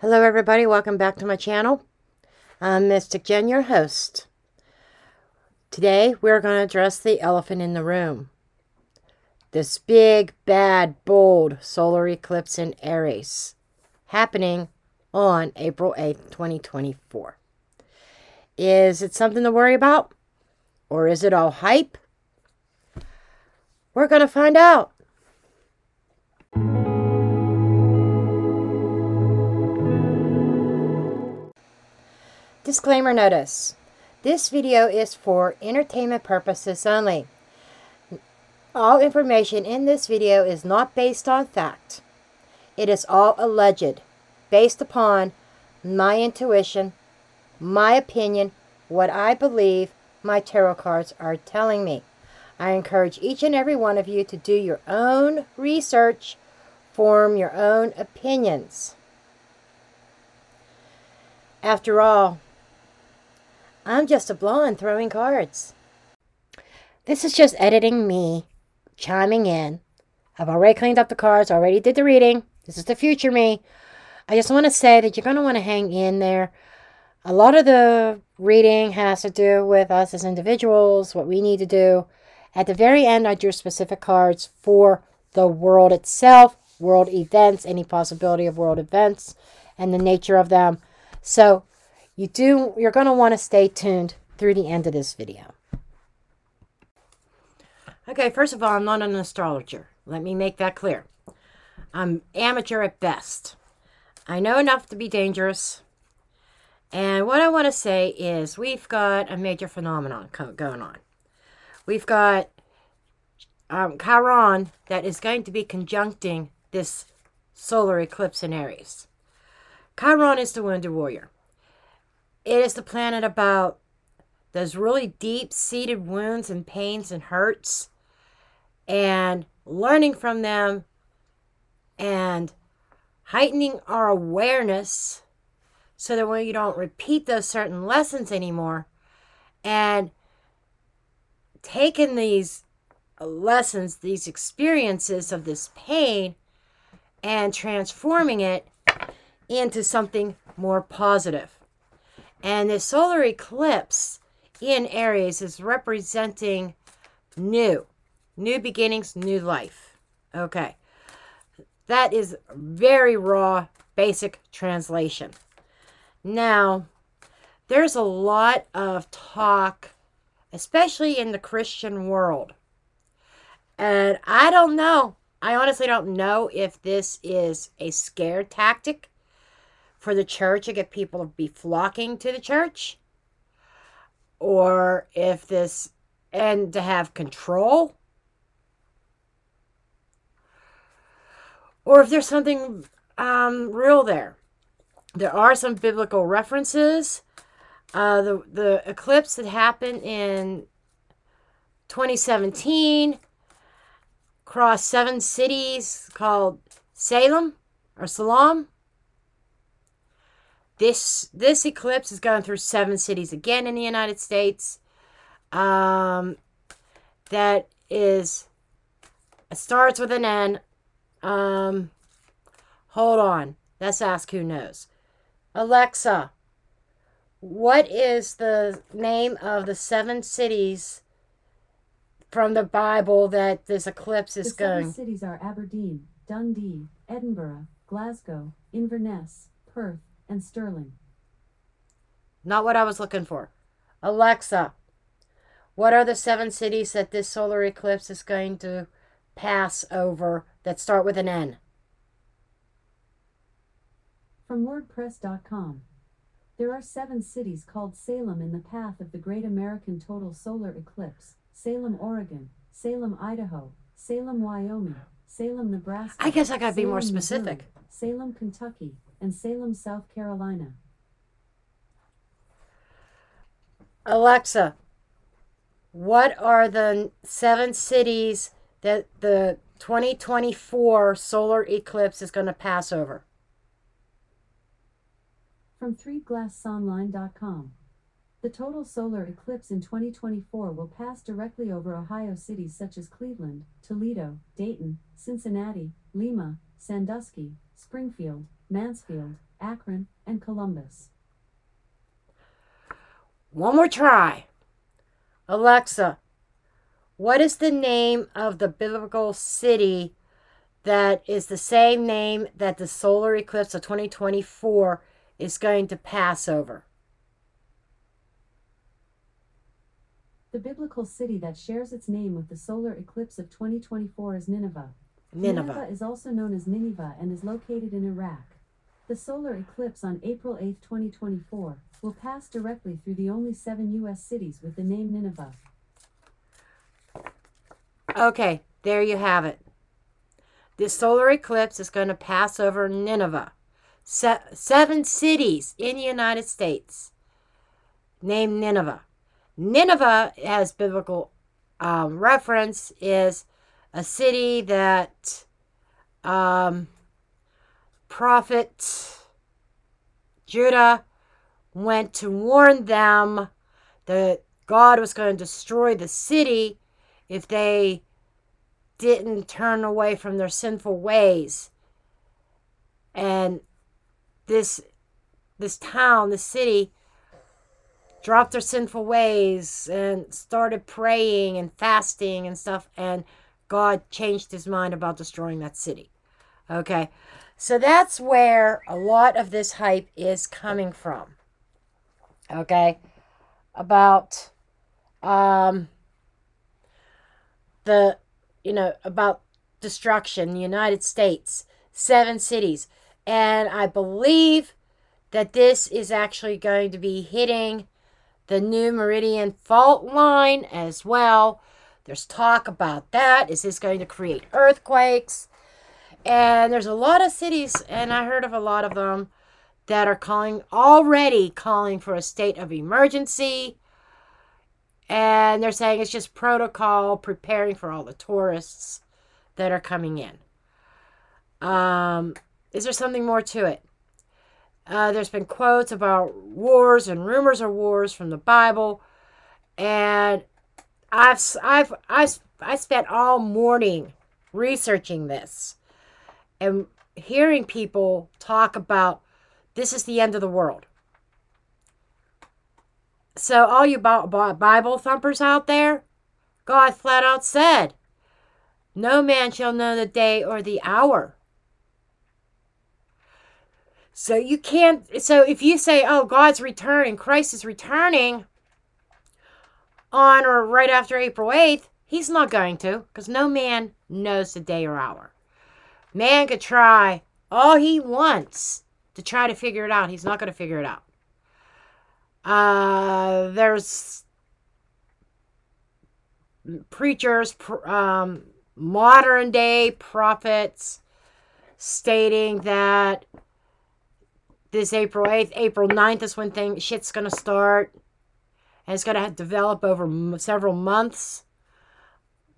Hello everybody, welcome back to my channel. I'm Mystic Jen, your host. Today we're going to address the elephant in the room. This big, bad, bold solar eclipse in Aries happening on April 8th, 2024. Is it something to worry about? Or is it all hype? We're going to find out. Disclaimer notice. This video is for entertainment purposes only. All information in this video is not based on fact. It is all alleged, based upon my intuition, my opinion, what I believe my tarot cards are telling me. I encourage each and every one of you to do your own research, form your own opinions. After all, I'm just a blonde throwing cards. This is just editing me, chiming in. I've already cleaned up the cards, already did the reading. This is the future me. I just want to say that you're going to want to hang in there. A lot of the reading has to do with us as individuals, what we need to do. At the very end, I drew specific cards for the world itself, world events, any possibility of world events, and the nature of them. So, you're going to want to stay tuned through the end of this video. Okay, first of all, I'm not an astrologer. Let me make that clear. I'm amateur at best. I know enough to be dangerous. And what I want to say is we've got a major phenomenon going on. We've got Chiron that is going to be conjuncting this solar eclipse in Aries. Chiron is the wounded warrior. It is the planet about those really deep-seated wounds and pains and hurts and learning from them and heightening our awareness so that we don't repeat those certain lessons anymore, and taking these lessons, these experiences of this pain, and transforming it into something more positive. And the solar eclipse in Aries is representing new beginnings, new life. Okay. That is very raw, basic translation. Now, there's a lot of talk, especially in the Christian world. And I don't know. I honestly don't know if this is a scare tactic for the church to get people to be flocking to the church, or if this, and to have control, or if there's something real there. There are some biblical references. The eclipse that happened in 2017 crossed 7 cities called Salem or Salam. This eclipse is going through 7 cities again in the United States. That is, it starts with an N. Hold on. Let's ask who knows. Alexa, what is the name of the 7 cities from the Bible that this eclipse is going? The 7 cities are Aberdeen, Dundee, Edinburgh, Glasgow, Inverness, Perth, and Stirling. Not what I was looking for. Alexa, what are the 7 cities that this solar eclipse is going to pass over that start with an N? From WordPress.com. There are 7 cities called Salem in the path of the Great American Total Solar Eclipse. Salem, Oregon, Salem, Idaho, Salem, Wyoming, Salem, Nebraska. I guess I gotta be more Salem, specific. Missouri, Salem, Kentucky, and Salem, South Carolina. Alexa, what are the 7 cities that the 2024 solar eclipse is going to pass over? From 3glassonline.com. The total solar eclipse in 2024 will pass directly over Ohio cities such as Cleveland, Toledo, Dayton, Cincinnati, Lima, Sandusky, Springfield, Mansfield, Akron, and Columbus. One more try. Alexa, what is the name of the biblical city that is the same name that the solar eclipse of 2024 is going to pass over? The biblical city that shares its name with the solar eclipse of 2024 is Nineveh. Nineveh. Is also known as Nineveh and is located in Iraq. The solar eclipse on April 8, 2024, will pass directly through the only 7 U.S. cities with the name Nineveh. Okay, there you have it. This solar eclipse is going to pass over Nineveh. 7 cities in the United States named Nineveh. Nineveh, as biblical reference, is a city that prophet Judah went to warn them that God was going to destroy the city if they didn't turn away from their sinful ways. And this town, this city, dropped their sinful ways and started praying and fasting and stuff, and God changed his mind about destroying that city. Okay, so that's where a lot of this hype is coming from. Okay, about about destruction, the United States, 7 cities, and I believe that this is actually going to be hitting the new meridian fault line as well. There's talk about that. Is this going to create earthquakes? And there's a lot of cities, and I heard of a lot of them, that are already calling for a state of emergency. And they're saying it's just protocol, preparing for all the tourists that are coming in. Is there something more to it? There's been quotes about wars and rumors of wars from the Bible, and I spent all morning researching this and hearing people talk about this is the end of the world. So all you Bible thumpers out there, God flat out said, no man shall know the day or the hour. So you can't, so if you say, oh, God's returning, Christ is returning on or right after April 8th, he's not going to, because no man knows the day or hour. Man could try all he wants to try to figure it out. He's not going to figure it out. There's preachers, modern day prophets stating that this April 8th, April 9th is when shit's going to start. And it's going to develop over several months.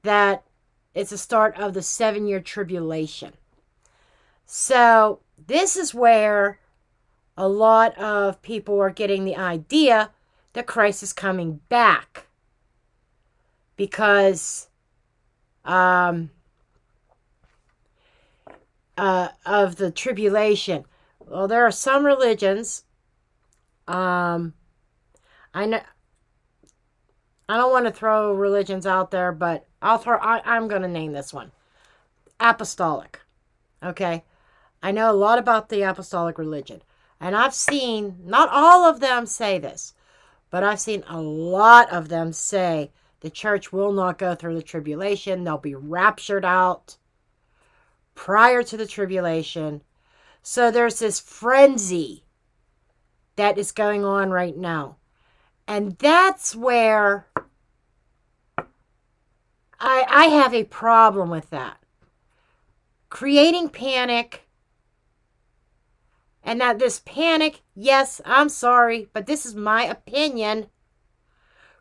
That it's the start of the 7-year tribulation. So this is where a lot of people are getting the idea that Christ is coming back. Because of the tribulation. Well, there are some religions. I know. I don't want to throw religions out there, but I'm going to name this one. Apostolic. Okay? I know a lot about the apostolic religion. And I've seen, not all of them say this, but I've seen a lot of them say the church will not go through the tribulation. They'll be raptured out prior to the tribulation. So there's this frenzy that is going on right now. And that's where I have a problem with that. Creating panic. And that this panic, yes, I'm sorry, but this is my opinion,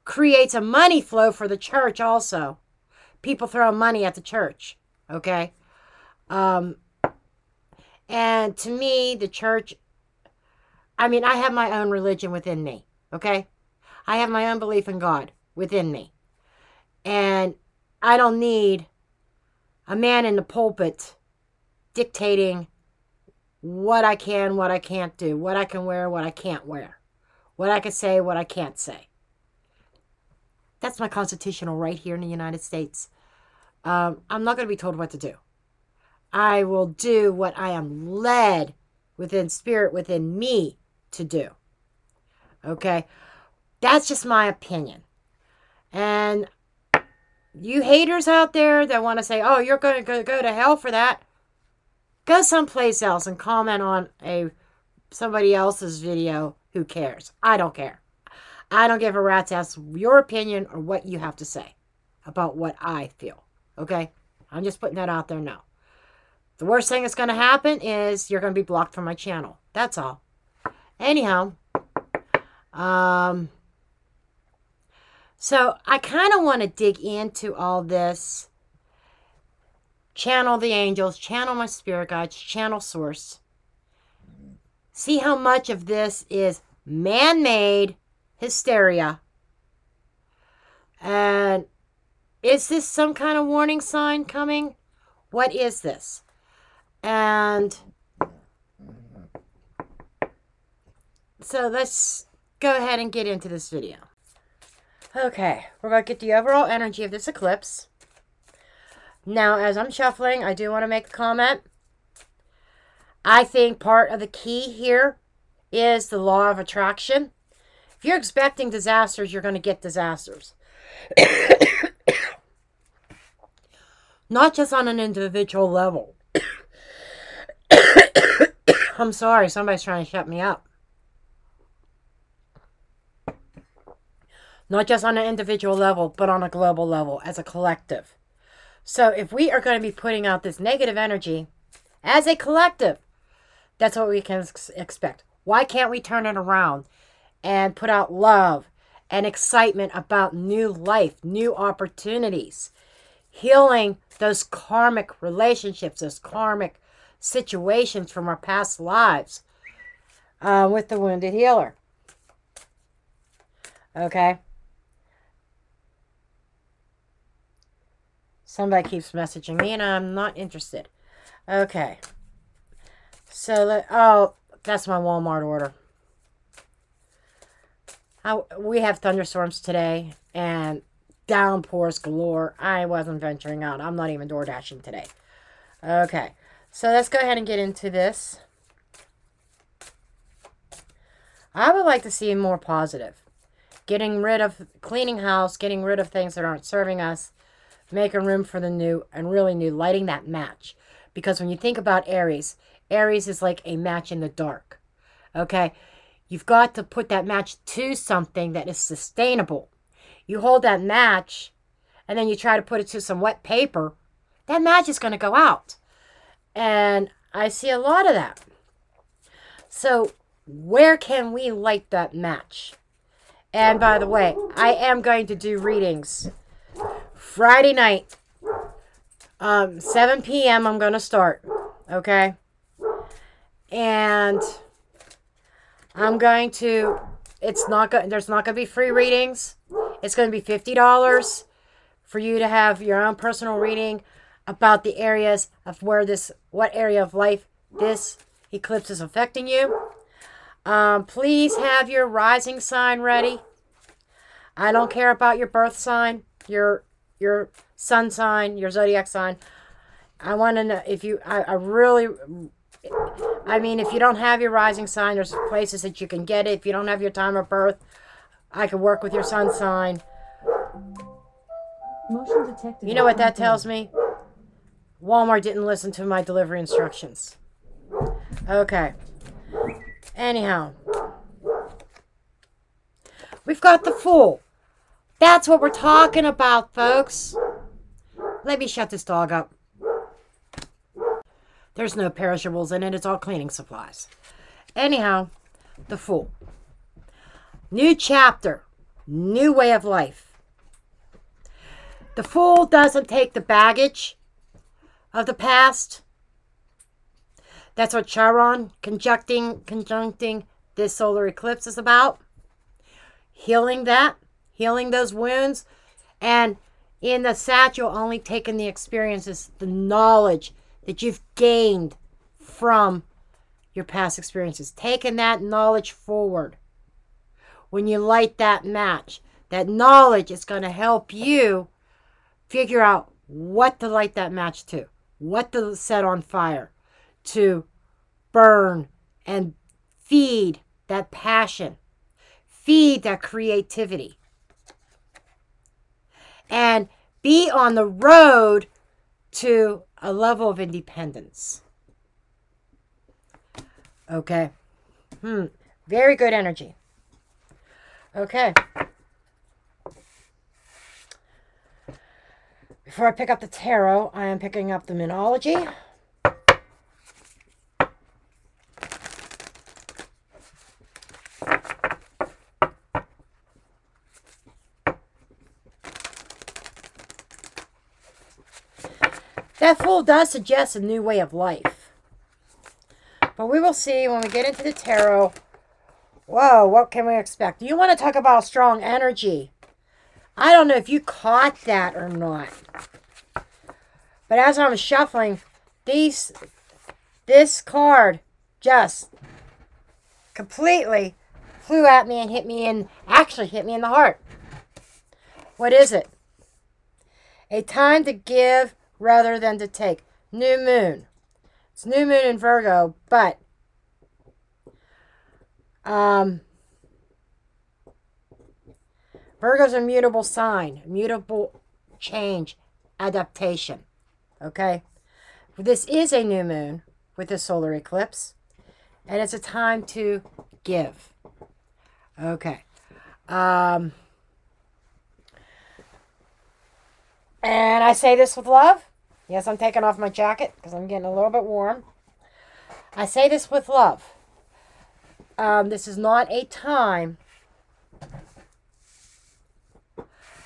creates a money flow for the church also. People throw money at the church. Okay? And to me, the church, I have my own religion within me. Okay? I have my own belief in God within me. And I don't need a man in the pulpit dictating what I can, what I can't do, what I can wear, what I can't wear, what I can say, what I can't say. That's my constitutional right here in the United States. I'm not going to be told what to do. I will do what I am led within spirit, within me to do. Okay? That's just my opinion. And you haters out there that want to say, oh, you're going to go to hell for that, go someplace else and comment on somebody else's video. Who cares? I don't care. I don't give a rat's ass your opinion or what you have to say about what I feel. Okay? I'm just putting that out there now. The worst thing that's going to happen is you're going to be blocked from my channel. That's all. Anyhow, so I kind of want to dig into all this. Channel the angels, channel my spirit guides, channel source. See how much of this is man-made hysteria. And is this some kind of warning sign coming? What is this? And so let's go ahead and get into this video. Okay, we're going to get the overall energy of this eclipse. Now, as I'm shuffling, I do want to make a comment. I think part of the key here is the law of attraction. If you're expecting disasters, you're going to get disasters. Not just on an individual level. I'm sorry, somebody's trying to shut me up. Not just on an individual level, but on a global level, as a collective. So if we are going to be putting out this negative energy as a collective, that's what we can expect. Why can't we turn it around and put out love and excitement about new life, new opportunities, healing those karmic relationships, those karmic situations from our past lives with the wounded healer? Okay. Somebody keeps messaging me and I'm not interested. Okay. So, oh, that's my Walmart order. We have thunderstorms today and downpours galore. I wasn't venturing out. I'm not even door dashing today. Okay. So let's go ahead and get into this. I would like to see more positive. Getting rid of, cleaning house, getting rid of things that aren't serving us, making room for the new and really new, lighting that match. Because when you think about Aries, Aries is like a match in the dark. Okay? You've got to put that match to something that is sustainable. You hold that match and then you try to put it to some wet paper, that match is going to go out. And I see a lot of that. So where can we light that match? And by the way, I am going to do readings Friday night, 7 p.m. I'm going to start, okay? And I'm going to, there's not going to be free readings. It's going to be $50 for you to have your own personal reading about the areas of where what area of life this eclipse is affecting you. Please have your rising sign ready. I don't care about your birth sign, your sun sign, your zodiac sign. I want to know if you, I mean, if you don't have your rising sign, there's places that you can get it. If you don't have your time of birth, I can work with your sun sign. Motion detected. You know what that tells me? Walmart didn't listen to my delivery instructions. Okay. Anyhow. We've got the Fool. That's what we're talking about, folks. Let me shut this dog up. There's no perishables in it. It's all cleaning supplies. Anyhow, the Fool. New chapter. New way of life. The Fool doesn't take the baggage of the past. That's what Chiron conjuncting this solar eclipse is about. Healing that. Healing those wounds. And in the Sat, you'll only take in the experiences, the knowledge that you've gained from your past experiences. Taking that knowledge forward. When you light that match, that knowledge is going to help you figure out what to light that match to, what to set on fire, to burn and feed that passion, feed that creativity, and be on the road to a level of independence. Okay. Very good energy. Okay. Before I pick up the tarot, I am picking up the Minology. That Fool does suggest a new way of life. But we will see when we get into the tarot. Whoa, what can we expect? Do you want to talk about strong energy? I don't know if you caught that or not. But as I'm shuffling, this card just completely flew at me and actually hit me in the heart. What is it? A time to give rather than to take. New moon. It's new moon in Virgo, but Virgo's a mutable sign, mutable change, adaptation. Okay? This is a new moon with the solar eclipse, and it's a time to give. Okay. And I say this with love. Yes, I'm taking off my jacket because I'm getting a little bit warm. I say this with love. This is not a time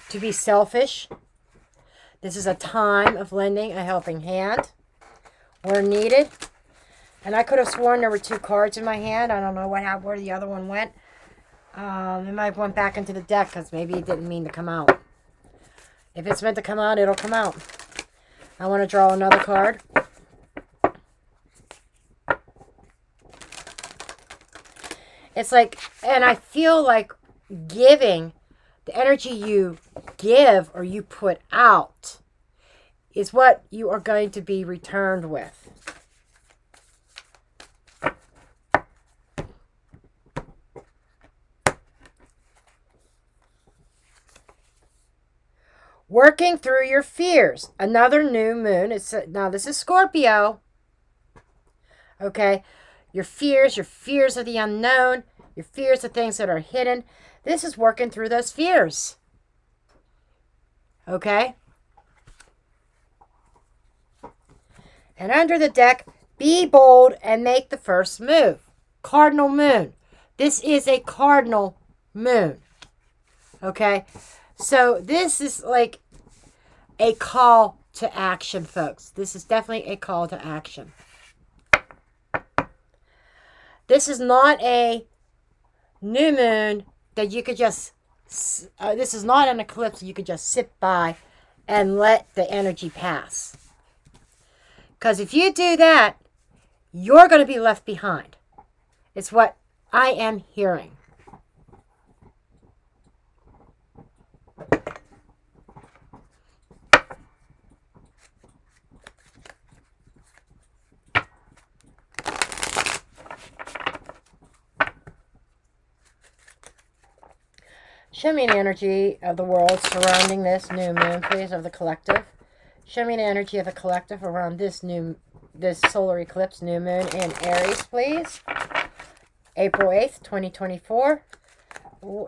to be selfish. This is a time of lending a helping hand where needed. And I could have sworn there were 2 cards in my hand. I don't know where the other one went. It might have went back into the deck because maybe it didn't mean to come out. If it's meant to come out, it'll come out. I want to draw another card. It's like, and I feel like giving, the energy you give or you put out is what you are going to be returned with. Working through your fears. Another new moon. Now this is Scorpio. Okay. Your fears of the unknown, your fears of things that are hidden. This is working through those fears. Okay. And under the deck, be bold and make the first move. Cardinal moon. This is a cardinal moon. Okay. So this is like a call to action, folks. This is definitely a call to action. This is not a new moon that you could just, this is not an eclipse you could just sit by and let the energy pass. Because if you do that, you're going to be left behind. It's what I am hearing. Show me the energy of the world surrounding this new moon, please, of the collective. Show me the energy of the collective around this solar eclipse, new moon in Aries, please. April 8th, 2024.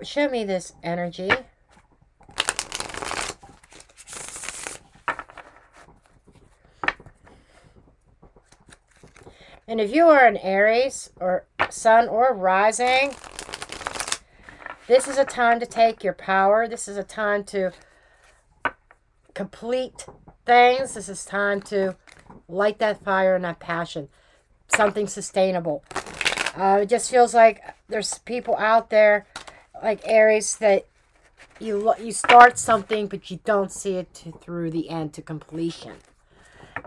Show me this energy. And if you are an Aries or sun or rising, this is a time to take your power. This is a time to complete things. This is time to light that fire and that passion. Something sustainable. It just feels like there's people out there like Aries that you start something but you don't see it through the end to completion.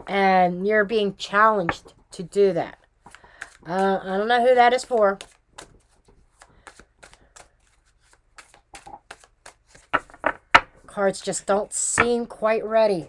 And you're being challenged to do that. I don't know who that is for. Cards just don't seem quite ready.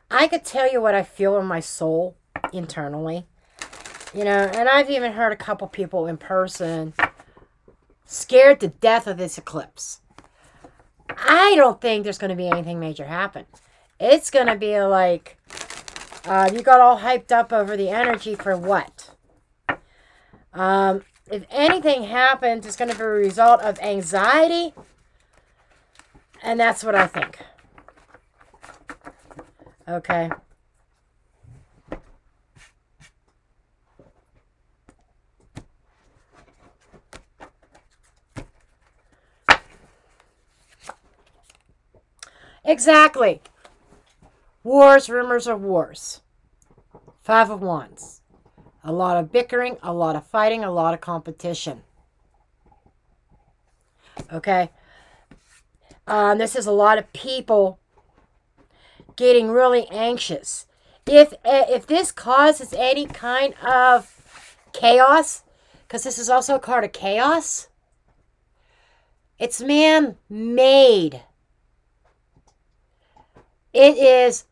I could tell you what I feel in my soul internally. You know, and I've even heard a couple people in person scared to death of this eclipse. I don't think there's going to be anything major happen. It's going to be like, you got all hyped up over the energy for what? If anything happens, it's going to be a result of anxiety. And that's what I think. Okay. Exactly. Wars, rumors of wars. 5 of Wands. A lot of bickering, a lot of fighting, a lot of competition. Okay. This is a lot of people getting really anxious. If this causes any kind of chaos, because this is also a card of chaos, it's man-made. It is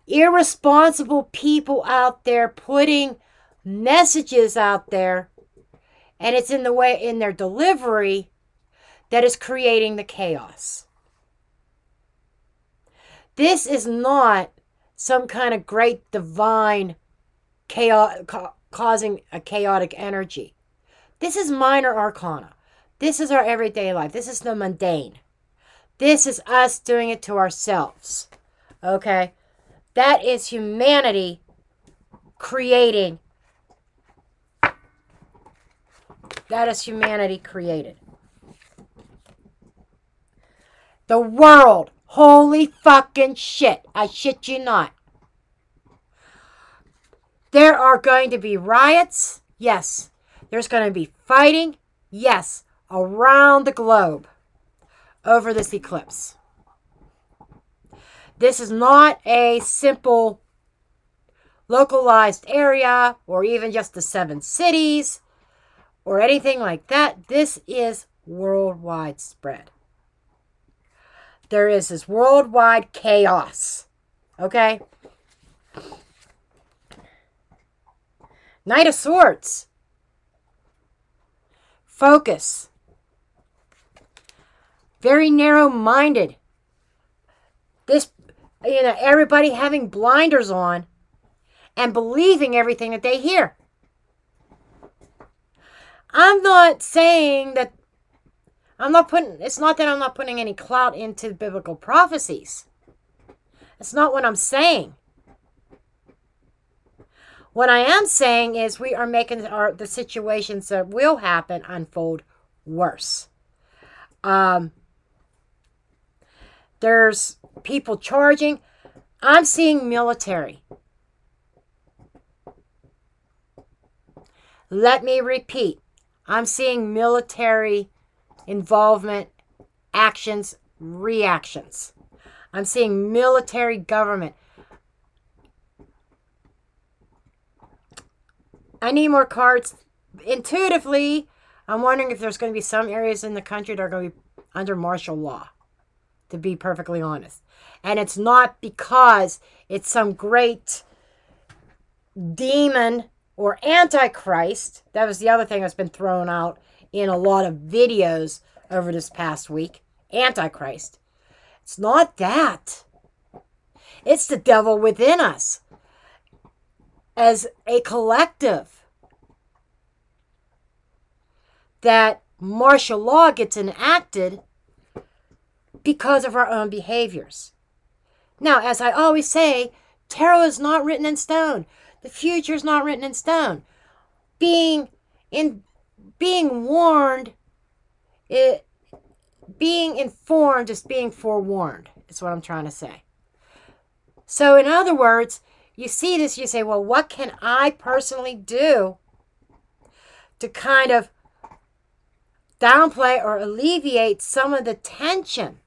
irresponsible people out there putting messages out there, and it's in the way in their delivery that is creating the chaos. This is not some kind of great divine chaos causing a chaotic energy. This is minor arcana. This is our everyday life. This is the mundane. This is us doing it to ourselves. Okay? That is humanity creating. That is humanity created. The world. Holy fucking shit. I shit you not. There are going to be riots. Yes. There's going to be fighting. Yes. Around the globe. Over this eclipse. This is not a simple localized area or even just the 7 cities or anything like that. This is worldwide spread. There is this worldwide chaos. Okay? Knight of Swords. Focus. Very narrow-minded. This, everybody having blinders on and believing everything that they hear. I'm not saying that it's not that I'm not putting any clout into biblical prophecies. That's not what I'm saying. What I am saying is we are making the situations that will happen unfold worse. There's people charging. I'm seeing military. Let me repeat. I'm seeing military involvement, actions, reactions. I'm seeing military government. I need more cards. Intuitively, I'm wondering if there's going to be some areas in the country that are going to be under martial law, to be perfectly honest. And it's not because it's some great demon or antichrist. That was the other thing that's been thrown out in a lot of videos over this past week. Antichrist. It's not that. It's the devil within us. As a collective. That martial law gets enacted because of our own behaviors. Now, as I always say, tarot is not written in stone. The future is not written in stone. Being warned, being informed is being forewarned, is what I'm trying to say. So, in other words, you see this, you say, well, what can I personally do to kind of downplay or alleviate some of the tension?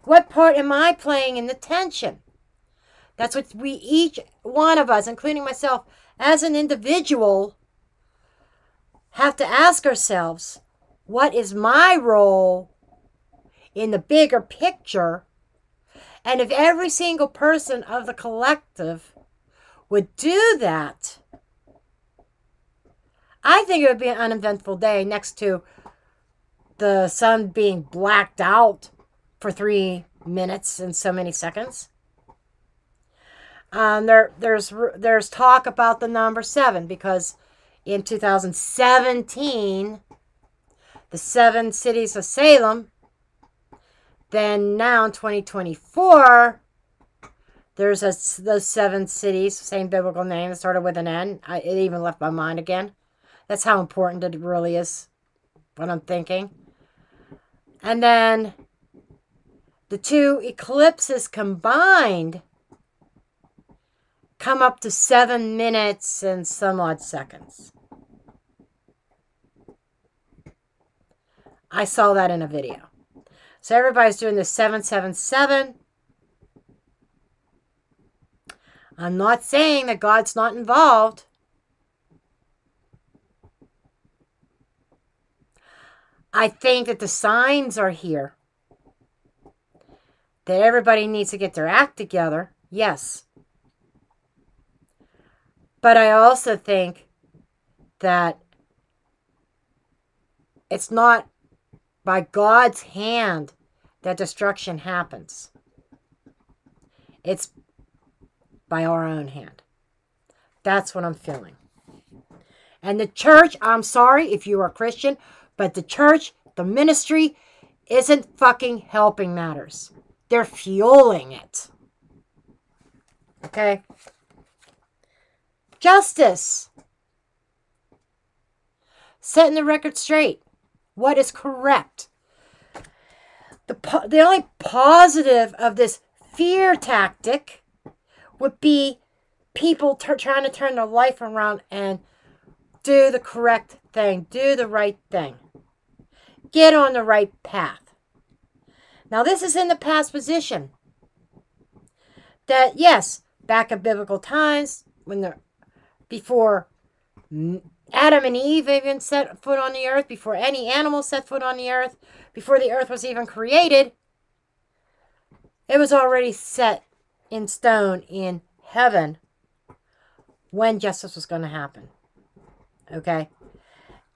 What part am I playing in the tension? That's what we, each one of us, including myself, as an individual, have to ask ourselves, what is my role in the bigger picture? And if every single person of the collective would do that, I think it would be an uneventful day next to the sun being blacked out for 3 minutes and so many seconds. There's talk about the number 7 because in 2017, the 7 cities of Salem, then now in 2024, there's those 7 cities, same biblical name, that started with an N. It even left my mind again. That's how important it really is, what I'm thinking. And then the 2 eclipses combined come up to 7 minutes and some odd seconds. I saw that in a video. So everybody's doing the 777. I'm not saying that God's not involved. I think that the signs are here. That everybody needs to get their act together. Yes. But I also think that it's not by God's hand that destruction happens. It's by our own hand. That's what I'm feeling. And the church, I'm sorry if you are Christian, but the church, the ministry, isn't fucking helping matters. They're fueling it. Okay? Justice. Setting the record straight. What is correct? The only positive of this fear tactic would be people trying to turn their life around and do the correct thing. Do the right thing. Get on the right path. Now, this is in the past position. That, yes, back in biblical times, before Adam and Eve even set foot on the earth, before any animal set foot on the earth, before the earth was even created, it was already set in stone in heaven when justice was going to happen. Okay?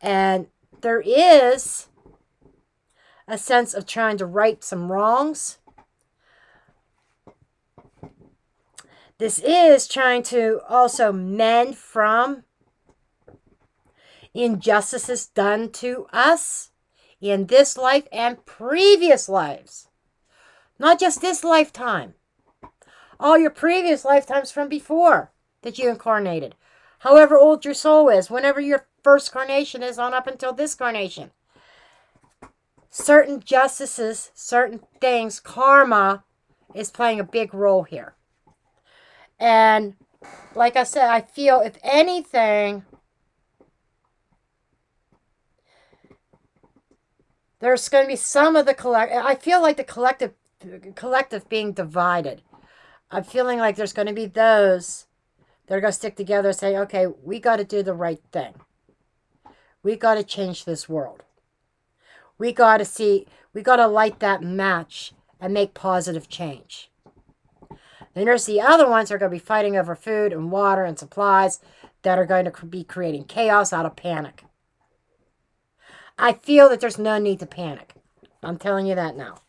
And there is a sense of trying to right some wrongs. This is trying to also mend from injustices done to us in this life and previous lives. Not just this lifetime. All your previous lifetimes from before that you incarnated. However old your soul is, whenever your first carnation is on up until this carnation. Certain justices, certain things, karma is playing a big role here. And like I said, I feel if anything, there's going to be some of the collective. I feel like the collective being divided. I'm feeling like there's going to be those that are going to stick together and say, okay, we got to do the right thing. We got to change this world. We got to light that match and make positive change. Then there's the other ones that are going to be fighting over food and water and supplies that are going to be creating chaos out of panic. I feel that there's no need to panic. I'm telling you that now.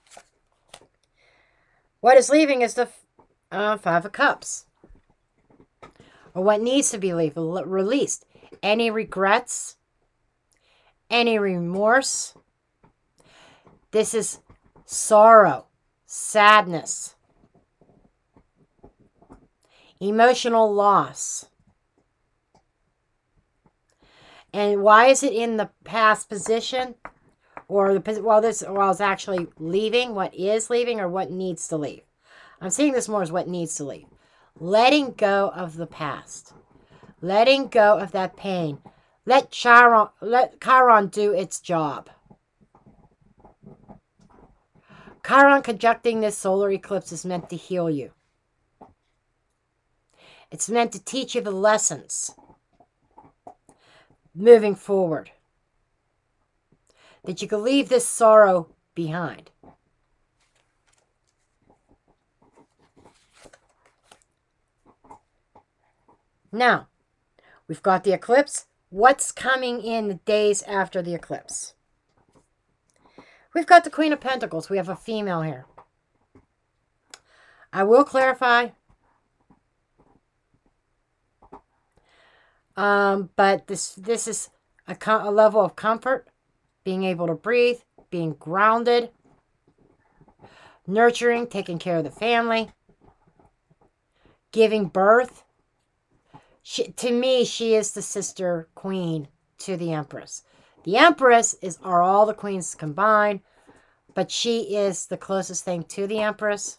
What is leaving is the 5 of Cups. Or what needs to be released. Any regrets. Any remorse. This is sorrow. Sadness. Emotional loss. And why is it in the past position? Or it's actually leaving, what is leaving or what needs to leave. I'm seeing this more as what needs to leave. letting go of the past, letting go of that pain. Let Chiron do its job. Chiron conjuncting this solar eclipse is meant to heal you. It's meant to teach you the lessons moving forward, that you can leave this sorrow behind. Now, we've got the eclipse. What's coming in the days after the eclipse? We've got the Queen of Pentacles. We have a female here. I will clarify. But this is a level of comfort, being able to breathe, being grounded, nurturing, taking care of the family, giving birth. To me, she is the sister queen to the Empress. The Empress are all the queens combined, but she is the closest thing to the Empress.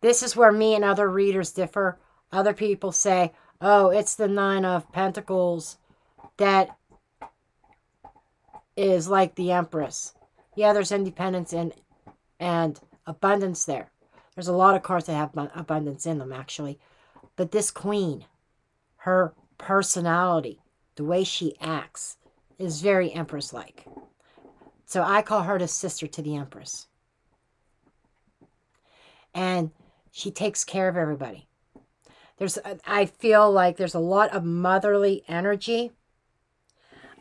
This is where me and other readers differ. Other people say, oh, it's the Nine of Pentacles that is like the Empress. Yeah, there's independence and abundance there. There's a lot of cards that have abundance in them, actually. But this queen, her personality, the way she acts, is very Empress-like. So I call her the sister to the Empress. And she takes care of everybody. I feel like there's a lot of motherly energy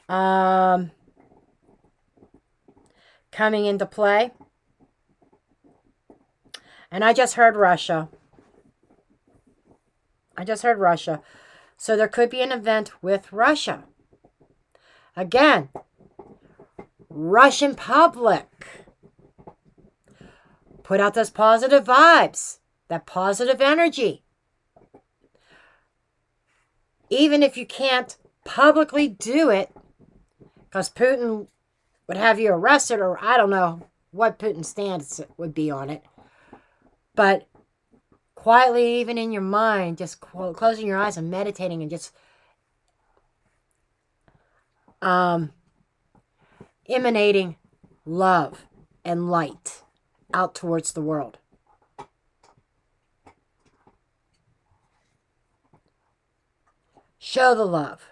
coming into play. And I just heard Russia. So there could be an event with Russia. Again, Russian public. Put out those positive vibes, that positive energy. Even if you can't publicly do it, because Putin would have you arrested, or I don't know what Putin's stance would be on it. But quietly, even in your mind, just closing your eyes and meditating and just emanating love and light out towards the world. Show the love.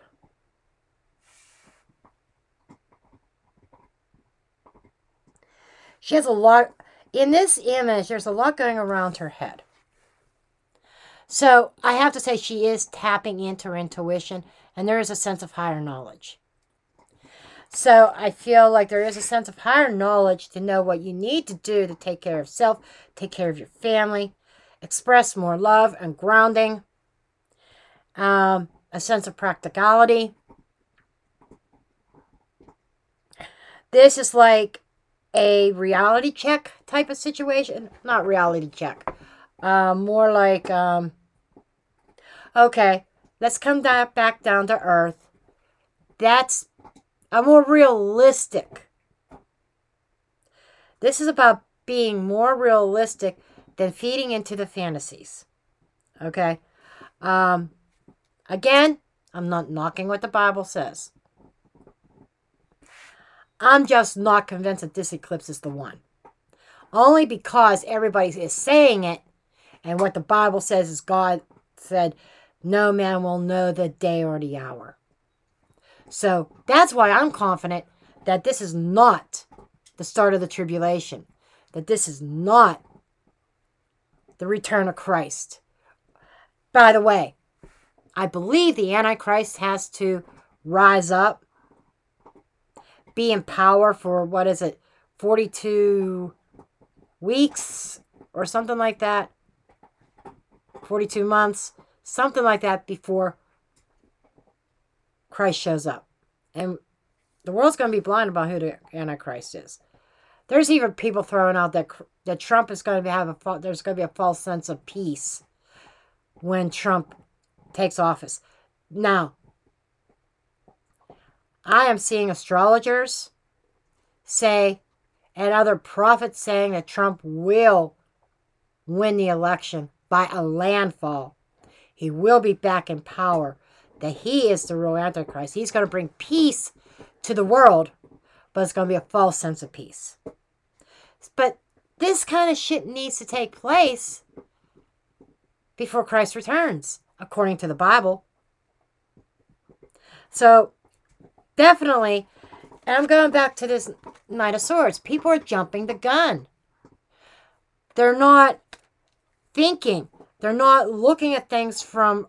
She has a lot. In this image, there's a lot going around her head. So I have to say she is tapping into her intuition, and there is a sense of higher knowledge. So I feel like there is a sense of higher knowledge to know what you need to do to take care of self, take care of your family, express more love and grounding, a sense of practicality. This is like a reality check type of situation. Not reality check. More like, okay, let's come back down to earth. That's a more realistic. This is about being more realistic than feeding into the fantasies. Okay? Again, I'm not knocking what the Bible says. I'm just not convinced that this eclipse is the one. Only because everybody is saying it, and what the Bible says is God said, no man will know the day or the hour. So that's why I'm confident that this is not the start of the tribulation. That this is not the return of Christ. By the way, I believe the Antichrist has to rise up, be in power for, 42 weeks or something like that. 42 months, something like that before Christ shows up. And the world's going to be blind about who the Antichrist is. There's even people throwing out that Trump is going to there's going to be a false sense of peace when Trump takes office. Now, I am seeing astrologers say, and other prophets saying that Trump will win the election by a landfall. He will be back in power. That he is the real Antichrist. He's going to bring peace to the world, but it's going to be a false sense of peace. But this kind of shit needs to take place before Christ returns, according to the Bible. So, definitely, and I'm going back to this Knight of Swords. People are jumping the gun. They're not thinking. They're not looking at things from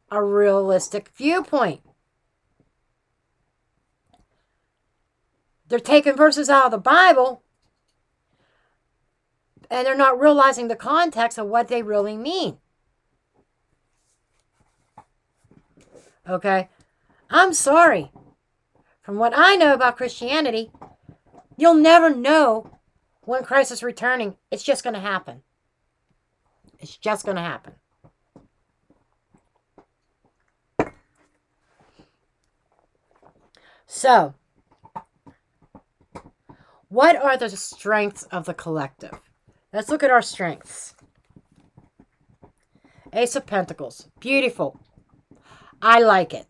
a realistic viewpoint. They're taking verses out of the Bible, and they're not realizing the context of what they really mean. Okay? I'm sorry. From what I know about Christianity, you'll never know when Christ is returning. It's just going to happen. It's just going to happen. So, what are the strengths of the collective? Let's look at our strengths. Ace of Pentacles. Beautiful. I like it.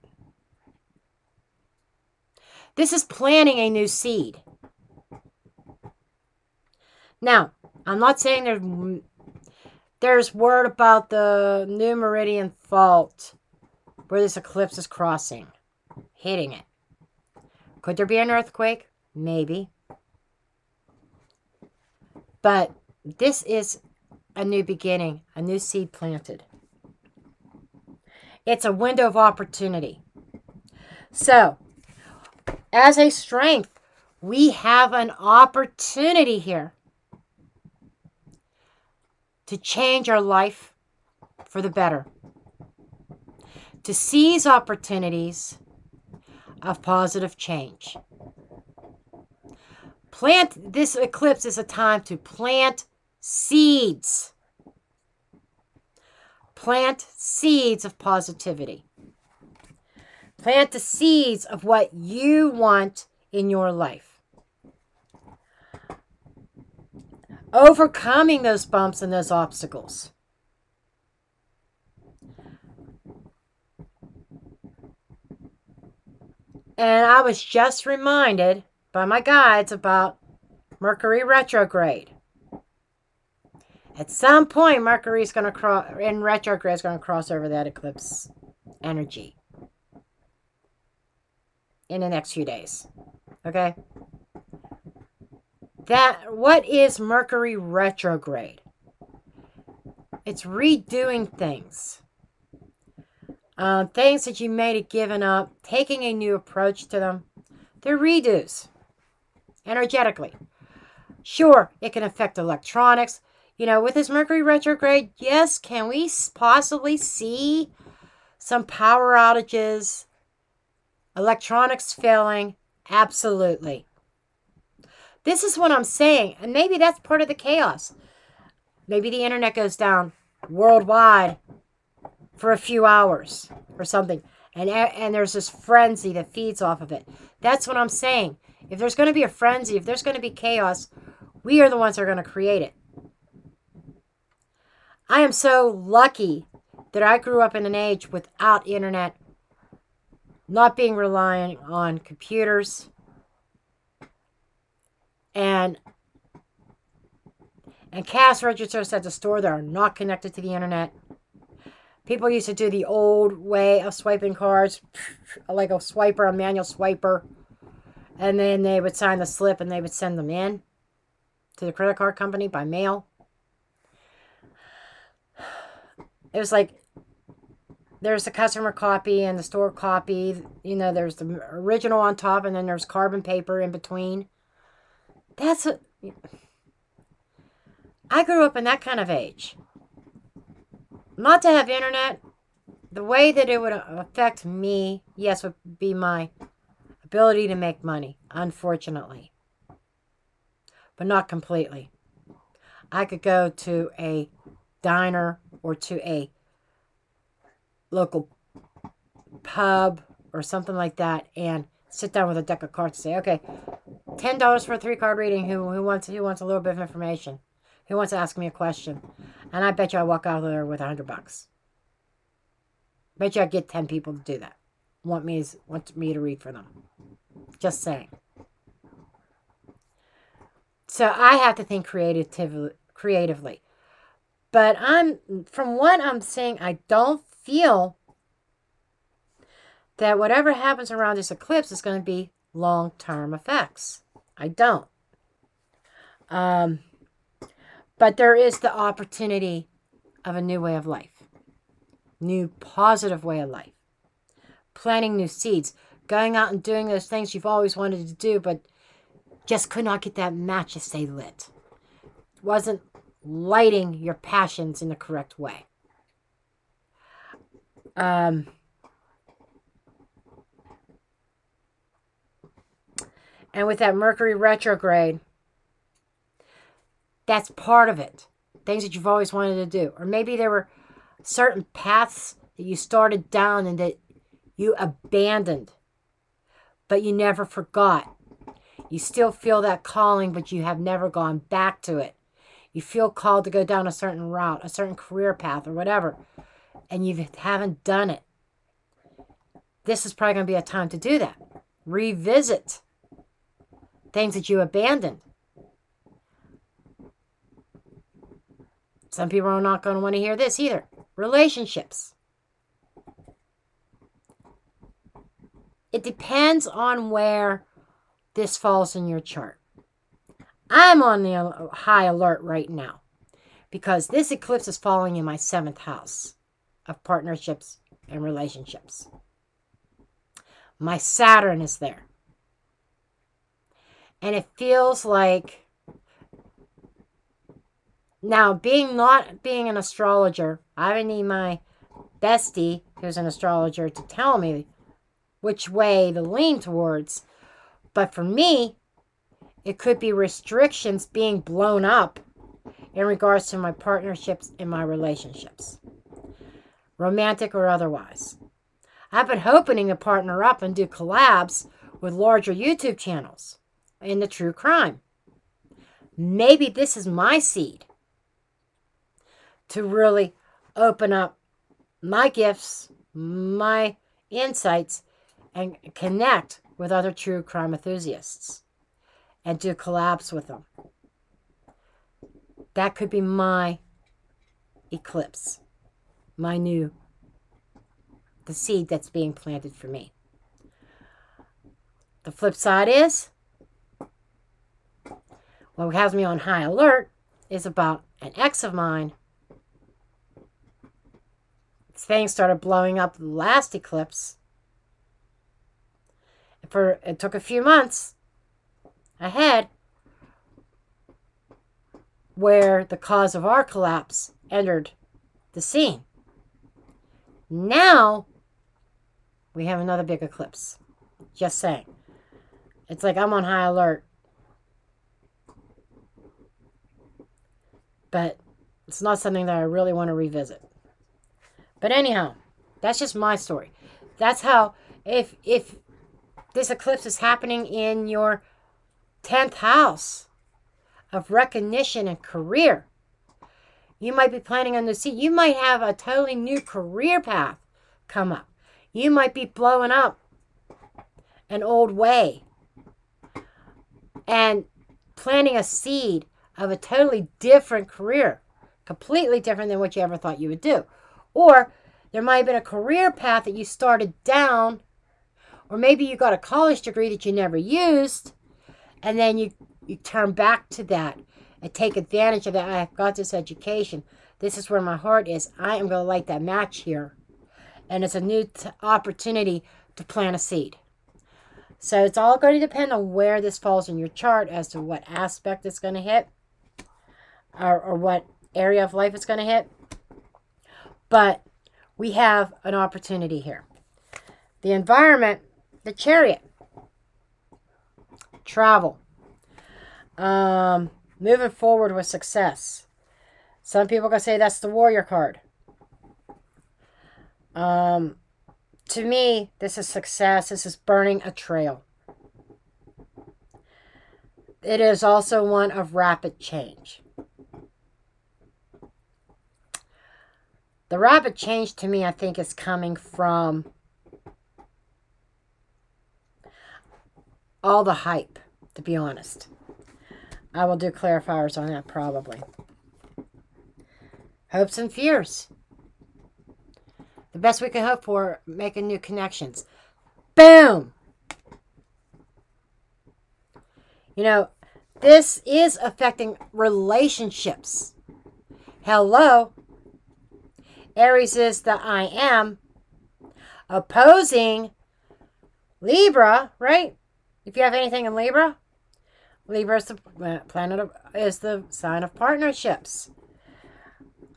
This is planting a new seed. Now, I'm not saying there's word about the new meridian fault where this eclipse is crossing, hitting it. Could there be an earthquake? Maybe. But this is a new beginning, a new seed planted. It's a window of opportunity. So, as a strength, we have an opportunity here to change our life for the better. To seize opportunities of positive change. This eclipse is a time to plant seeds. Plant seeds of positivity. Plant the seeds of what you want in your life. Overcoming those bumps and those obstacles. And I was just reminded by my guides about Mercury retrograde. At some point, Mercury is going to in retrograde is going to cross over that eclipse energy in the next few days. Okay? What is Mercury retrograde? It's redoing things. Things that you may have given up, taking a new approach to them. They're redos. Energetically. Sure, it can affect electronics. You know, with this Mercury retrograde, yes, can we possibly see some power outages, electronics failing? Absolutely. This is what I'm saying, and maybe that's part of the chaos. Maybe the internet goes down worldwide for a few hours or something, and there's this frenzy that feeds off of it. That's what I'm saying. If there's going to be a frenzy, if there's going to be chaos, we are the ones that are going to create it. I am so lucky that I grew up in an age without internet, not being reliant on computers, and cash registers at the store that are not connected to the internet. People used to do the old way of swiping cards, like a swiper, a manual swiper, and then they would sign the slip and they would send them in to the credit card company by mail. It was like there's the customer copy and the store copy. You know, there's the original on top and then there's carbon paper in between. I grew up in that kind of age. Not to have internet, the way that it would affect me, yes, would be my ability to make money, unfortunately. But not completely. I could go to a diner or to a local pub or something like that and sit down with a deck of cards and say, okay, $10 for a 3-card reading who wants a little bit of information, who wants to ask me a question. And I bet you I walk out there with $100. Bet you I get 10 people to do that. Want me to read for them. Just saying. So I have to think creatively. But from what I'm seeing, I don't feel that whatever happens around this eclipse is going to be long-term effects. I don't. But there is the opportunity of a new way of life. New positive way of life. Planting new seeds. Going out and doing those things you've always wanted to do, but just could not get that match to stay lit. Wasn't lighting your passions in the correct way. And with that Mercury retrograde, that's part of it. Things that you've always wanted to do. Or maybe there were certain paths that you started down and that you abandoned, but you never forgot. You still feel that calling, but you have never gone back to it. You feel called to go down a certain route, a certain career path or whatever, and you haven't done it. This is probably going to be a time to do that. Revisit things that you abandoned. Some people are not going to want to hear this either. Relationships. It depends on where this falls in your chart. I'm on the high alert right now because this eclipse is falling in my 7th house of partnerships and relationships. My Saturn is there. And it feels like, now not being an astrologer, I would need my bestie, who's an astrologer, to tell me which way to lean towards. But for me, it could be restrictions being blown up in regards to my partnerships and my relationships, romantic or otherwise. I've been hoping to partner up and do collabs with larger YouTube channels in the true crime. Maybe this is my seed to really open up my gifts, my insights, and connect with other true crime enthusiasts and do collabs with them. That could be my eclipse, the seed that's being planted for me. The flip side is, what has me on high alert is about an ex of mine. Things started blowing up the last eclipse. It took a few months ahead where the cause of our collapse entered the scene. Now we have another big eclipse. Just saying. It's like I'm on high alert. But it's not something that I really want to revisit. But anyhow, that's just my story. That's how, if this eclipse is happening in your 10th house of recognition and career, you might be planning on the seat. You might have a totally new career path come up. You might be blowing up an old way and planting a seed of a totally different career, completely different than what you ever thought you would do. Or there might have been a career path that you started down, or maybe you got a college degree that you never used, and then you turn back to that and take advantage of that. I've got this education. This is where my heart is. I am going to light that match here. And it's a new opportunity to plant a seed. So it's all going to depend on where this falls in your chart as to what aspect it's going to hit, or what area of life it's going to hit. But we have an opportunity here. The environment, the Chariot. Travel. Moving forward with success. Some people are going to say that's the Warrior card. To me, this is success. This is burning a trail. it is also one of rapid change. The rapid change to me, I think, is coming from all the hype, to be honest. I will do clarifiers on that probably. Hopes and fears. The best we can hope for, making new connections. Boom! You know, this is affecting relationships. Hello. Aries is the I am. Opposing Libra, right? If you have anything in Libra, Libra is the planet of, is the sign of partnerships.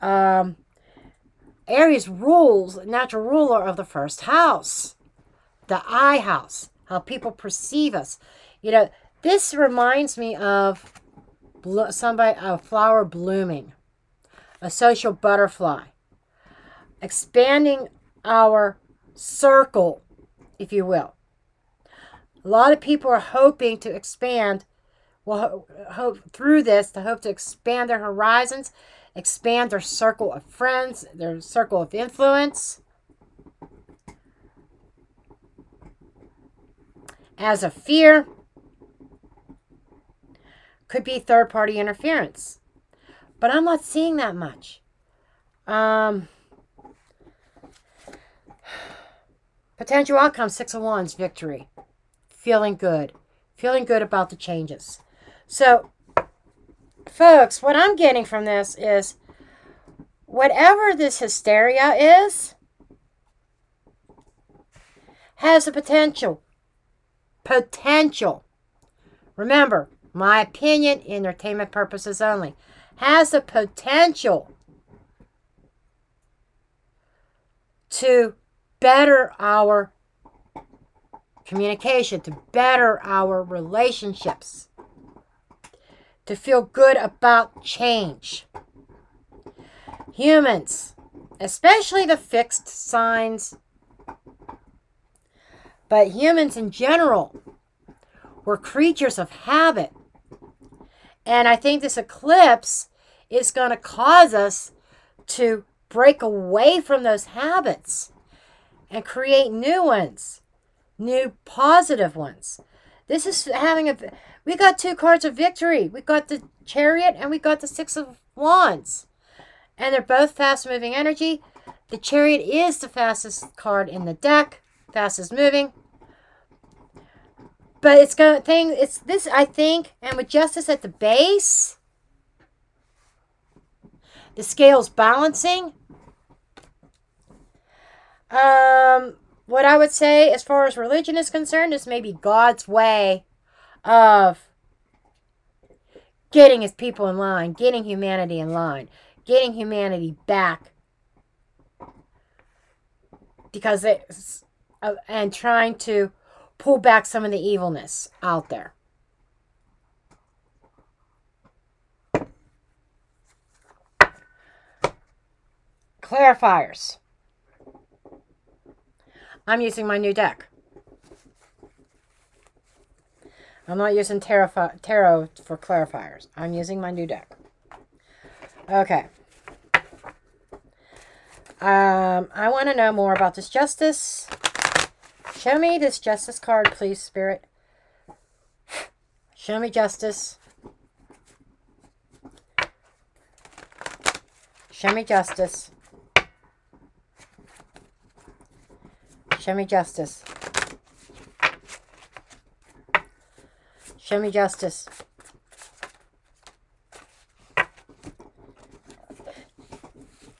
Aries rules, natural ruler of the first house, the I house, how people perceive us. You know, this reminds me of a flower blooming, a social butterfly, expanding our circle, if you will. A lot of people are hoping to expand, hope through this, to hope to expand their horizons, expand their circle of friends, their circle of influence. As a fear, could be third-party interference. But I'm not seeing that much. Potential outcome, 6 of Wands, victory. Feeling good. Feeling good about the changes. So, folks, what I'm getting from this is whatever this hysteria is has a potential. Potential. Remember, my opinion, entertainment purposes only. Has the potential to better our communication, to better our relationships, to feel good about change. Humans, especially the fixed signs, but humans in general, we're creatures of habit. And I think this eclipse is going to cause us to break away from those habits and create new ones, new positive ones. This is having we got 2 cards of victory. We got the Chariot and we got the 6 of Wands. And they're both fast-moving energy. The Chariot is the fastest card in the deck, fastest moving. But it's this, I think, and with Justice at the base, the scales balancing. What I would say as far as religion is concerned is maybe God's way of getting his people in line, getting humanity in line, getting humanity back, because it's and trying to pull back some of the evilness out there. Clarifiers. I'm using my new deck. I'm not using tarot for clarifiers. I'm using my new deck. Okay. I want to know more about this Justice. Show me this Justice card, please, Spirit. Show me Justice. Show me Justice. Show me Justice. Show me Justice.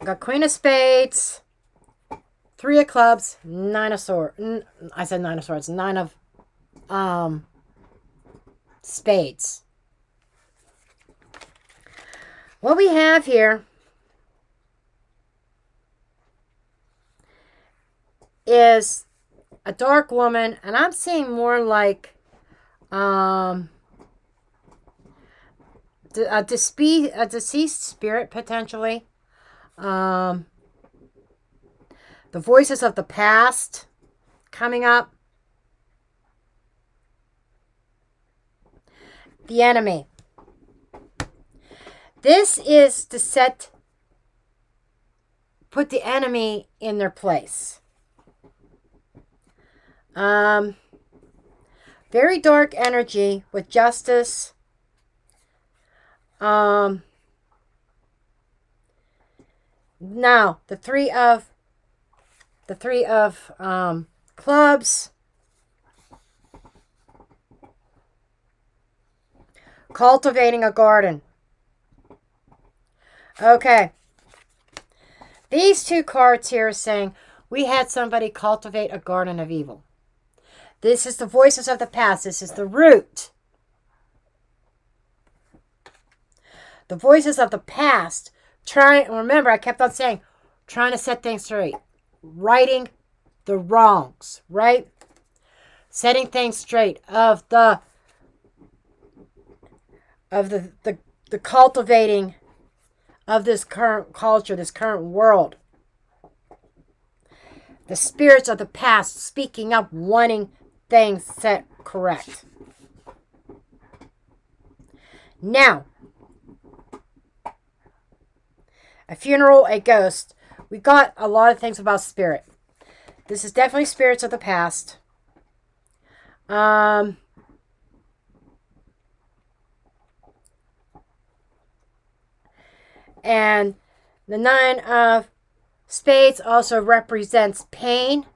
Got Queen of Spades, 3 of Clubs, 9 of Swords. I said 9 of Swords. 9 of Spades. What we have here is a dark woman, and I'm seeing more like a deceased spirit, potentially. The voices of the past coming up. the enemy. This is to put the enemy in their place. Very dark energy with justice. Now, the three of clubs. Cultivating a garden. Okay. These two cards here are saying we had somebody cultivate a garden of evil. This is the voices of the past. This is the root. The voices of the past. Remember, I kept on saying, trying to set things straight. Righting the wrongs, right? Setting things straight of the cultivating of this current culture, this current world. The spirits of the past speaking up, wanting things set correct. Now, a funeral, a ghost. We got a lot of things about spirit. This is definitely spirits of the past. And the Nine of Spades also represents pain,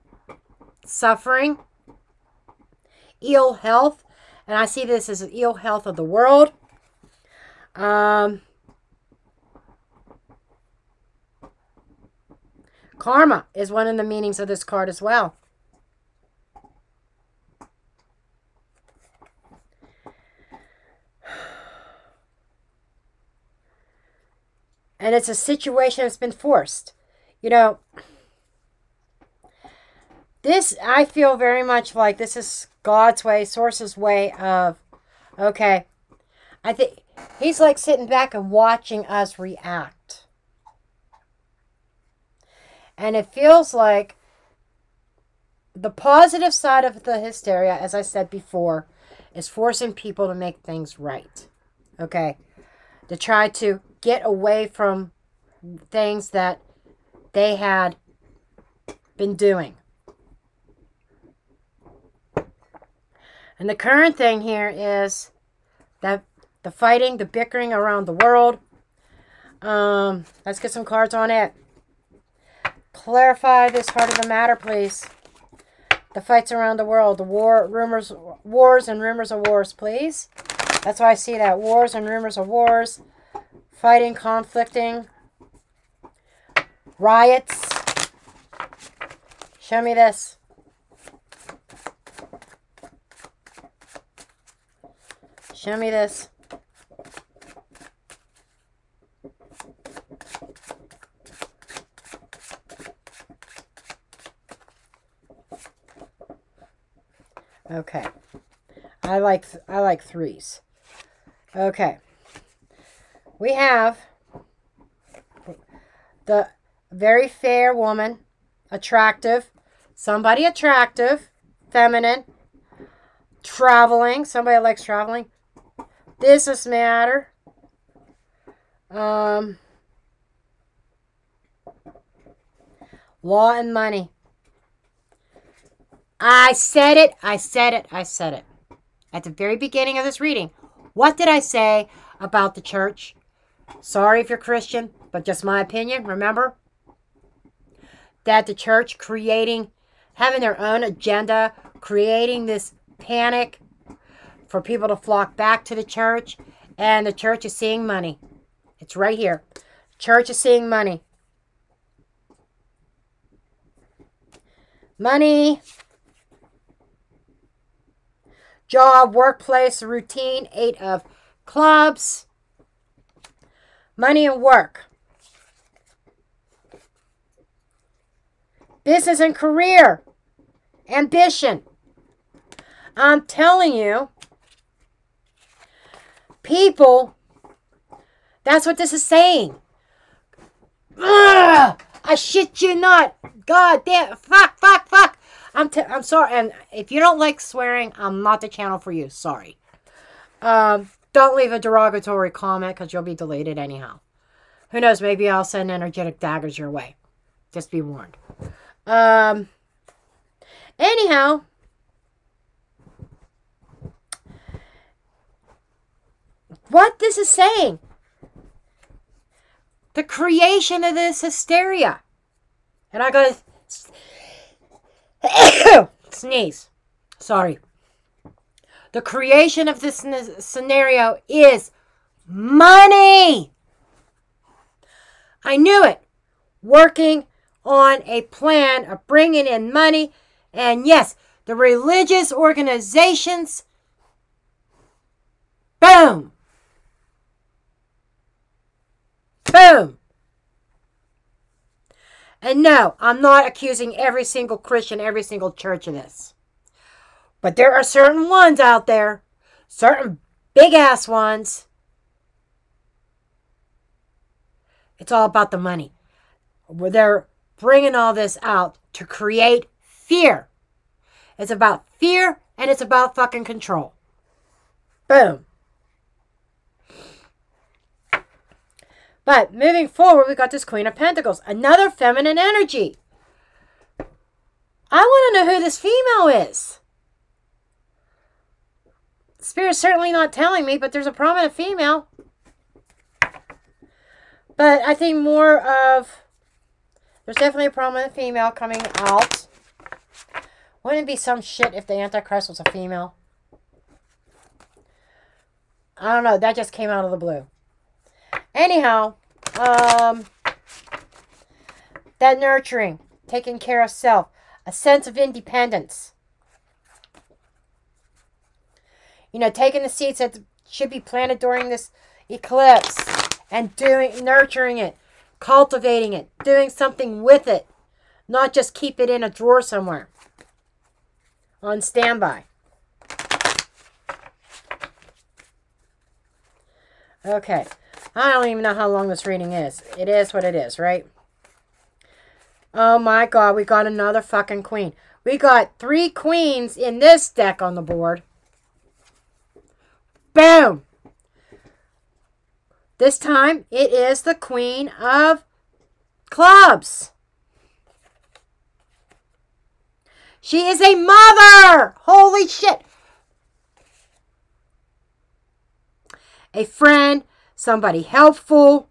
suffering, ill health. And I see this as an ill health of the world. Karma is one of the meanings of this card as well. And it's a situation that's been forced. You know, this, I feel very much like this is God's way, Source's way of, okay, I think he's like sitting back and watching us react. And it feels like the positive side of the hysteria, as I said before, is forcing people to make things right. Okay? To try to get away from things that they had been doing. And the current thing here is that the fighting, the bickering around the world. Let's get some cards on it. Clarify this part of the matter, please. The fights around the world. The wars and rumors of wars, please. That's why I see that. Wars and rumors of wars. Fighting, conflicting. Riots. Show me this. Show me this. Okay. I like threes. Okay. We have the very fair woman, attractive, somebody attractive, feminine, traveling, somebody likes traveling, business matter, law and money. I said it. At the very beginning of this reading, what did I say about the church? Sorry if you're Christian, but just my opinion. Remember that the church having their own agenda, creating this panic for people to flock back to the church, and the church is seeing money. It's right here. Church is seeing money. Money. Job, workplace, routine, 8 of clubs. Money and work. Business and career. Ambition. I'm telling you, people, that's what this is saying. Ugh, I shit you not. God damn. Fuck. I'm sorry. And if you don't like swearing, I'm not the channel for you. Sorry. Don't leave a derogatory comment because you'll be deleted anyhow. Who knows? Maybe I'll send energetic daggers your way. Just be warned. Anyhow, what this is saying, the creation of this hysteria, and I gotta sneeze. Sorry. The creation of this scenario is money. I knew it. Working on a plan of bringing in money. And yes, the religious organizations. Boom. Boom. And no, I'm not accusing every single Christian, every single church of this. But there are certain ones out there, certain big-ass ones. It's all about the money. Where they're bringing all this out to create fear. It's about fear and it's about fucking control. Boom. But moving forward, we got this Queen of Pentacles. Another feminine energy. I want to know who this female is. Spirit's certainly not telling me, but there's a prominent female. But I think more of... There's definitely a prominent female coming out. Wouldn't it be some shit if the Antichrist was a female? I don't know. That just came out of the blue. Anyhow, that nurturing, taking care of self, a sense of independence. You know, taking the seeds that should be planted during this eclipse and nurturing it, cultivating it, doing something with it, not just keep it in a drawer somewhere on standby. Okay. I don't even know how long this reading is. It is what it is, right? Oh my God, we got another fucking queen. We got 3 queens in this deck on the board. Boom! This time, it is the Queen of Clubs. She is a mother! Holy shit! A friend, somebody helpful,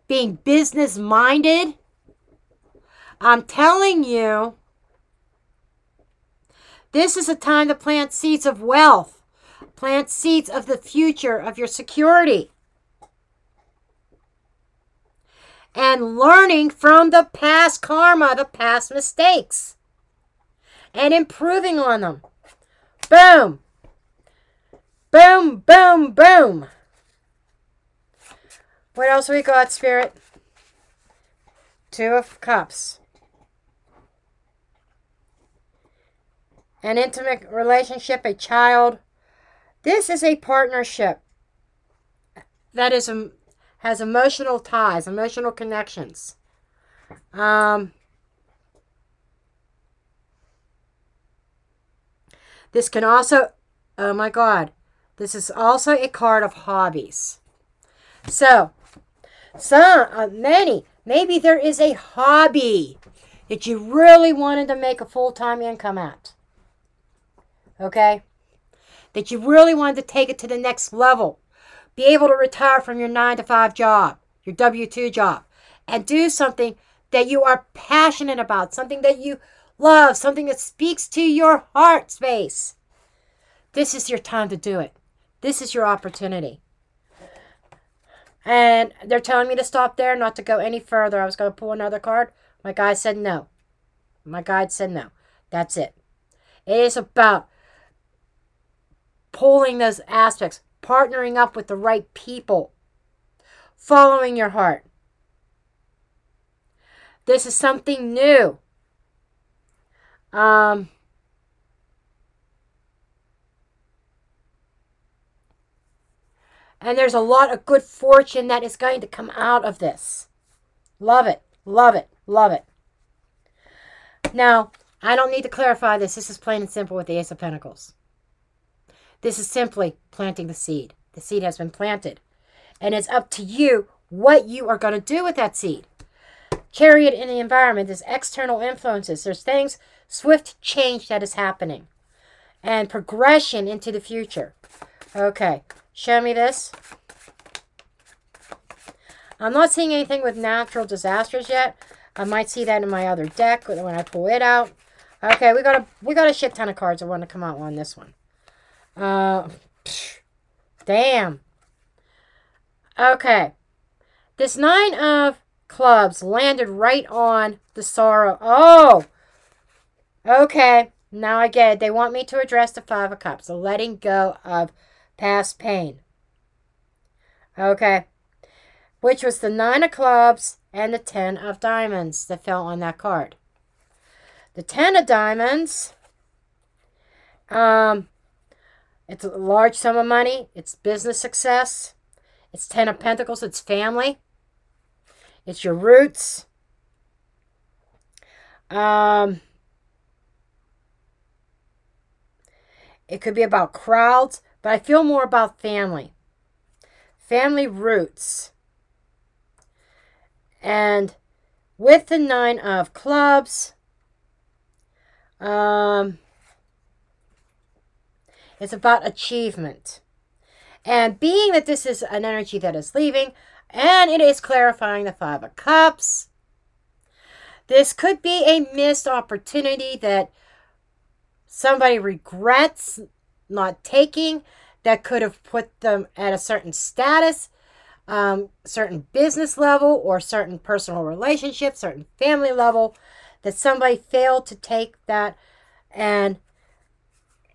being business-minded. I'm telling you, this is a time to plant seeds of wealth. Plant seeds of the future, of your security. And learning from the past karma, the past mistakes. And improving on them. Boom. Boom, boom, boom. What else we got, Spirit? 2 of Cups. An intimate relationship, a child. This is a partnership that is has emotional ties, emotional connections. This can also, oh my God, this is also a card of hobbies. So, maybe there is a hobby that you really wanted to make a full-time income at. Okay? That you really wanted to take it to the next level. Be able to retire from your 9-to-5 job, your W-2 job, and do something that you are passionate about, something that you love, something that speaks to your heart space. This is your time to do it. This is your opportunity. And they're telling me to stop there, not to go any further. I was going to pull another card. My guide said no. My guide said no. That's it. It is about pulling those aspects, partnering up with the right people, following your heart. This is something new. And there's a lot of good fortune that is going to come out of this. Love it, love it, love it. Now, I don't need to clarify this. This is plain and simple with the Ace of Pentacles. This is simply planting the seed. The seed has been planted. And it's up to you what you are going to do with that seed. Carry it in the environment. There's external influences. There's things, swift change that is happening. And progression into the future. Okay, show me this. I'm not seeing anything with natural disasters yet. I might see that in my other deck when I pull it out. Okay, we got a shit ton of cards that want to come out on this one. Damn. Okay. This 9 of Clubs landed right on the sorrow. Oh! Okay. Now I get it. They want me to address the 5 of Cups. The letting go of past pain. Okay. Which was the 9 of Clubs and the 10 of Diamonds that fell on that card. The 10 of Diamonds, it's a large sum of money. It's business success. It's 10 of Pentacles. It's family. It's your roots. It could be about crowds, but I feel more about family. Family roots. And with the 9 of Clubs, it's about achievement. And being that this is an energy that is leaving, and it is clarifying the 5 of Cups, this could be a missed opportunity that somebody regrets not taking, that could have put them at a certain status, certain business level, or certain personal relationship, certain family level, that somebody failed to take that, and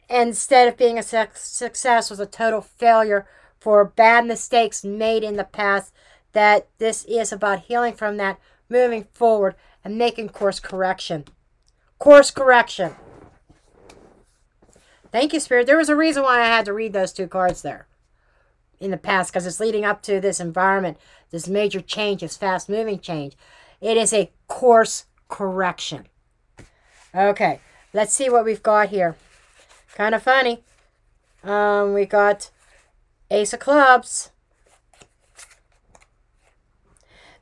instead of being a success was a total failure for bad mistakes made in the past, that this is about healing from that, moving forward, and making course correction. Course correction. Thank you, Spirit. There was a reason why I had to read those 2 cards there in the past, because it's leading up to this environment, this major change, this fast-moving change. It is a course correction. Okay, let's see what we've got here. Kind of funny. We got Ace of Clubs.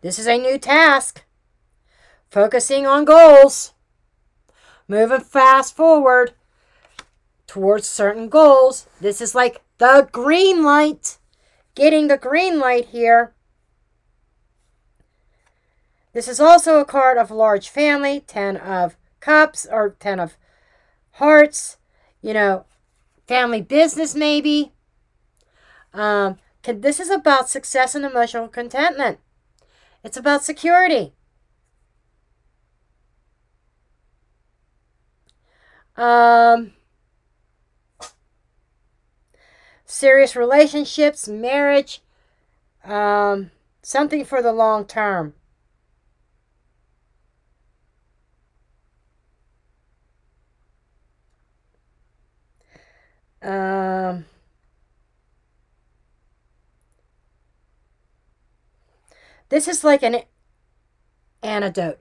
This is a new task. Focusing on goals. Moving fast forward towards certain goals. This is like the green light. Getting the green light here. This is also a card of large family. 10 of Cups, or 10 of Hearts. You know, family business maybe. This is about success and emotional contentment. It's about security. Serious relationships, marriage, something for the long term. This is like an antidote.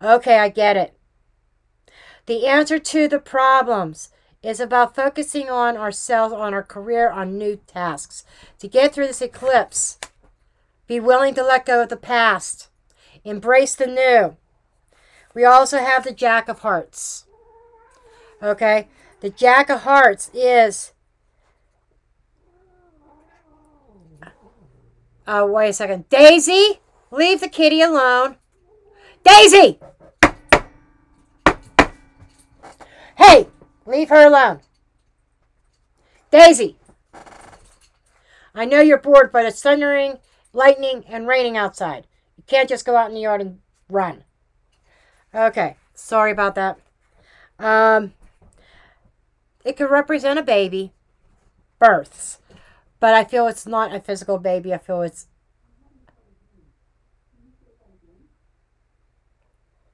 Okay, I get it. The answer to the problems is about focusing on ourselves, on our career, on new tasks. To get through this eclipse, be willing to let go of the past. Embrace the new. We also have the Jack of Hearts. Okay? The Jack of Hearts is... wait a second. Daisy, leave the kitty alone. Daisy! Hey, leave her alone. Daisy! I know you're bored, but it's thundering, lightning, and raining outside. You can't just go out in the yard and run. Okay, sorry about that. It could represent a baby. Births. But I feel it's not a physical baby. I feel it's...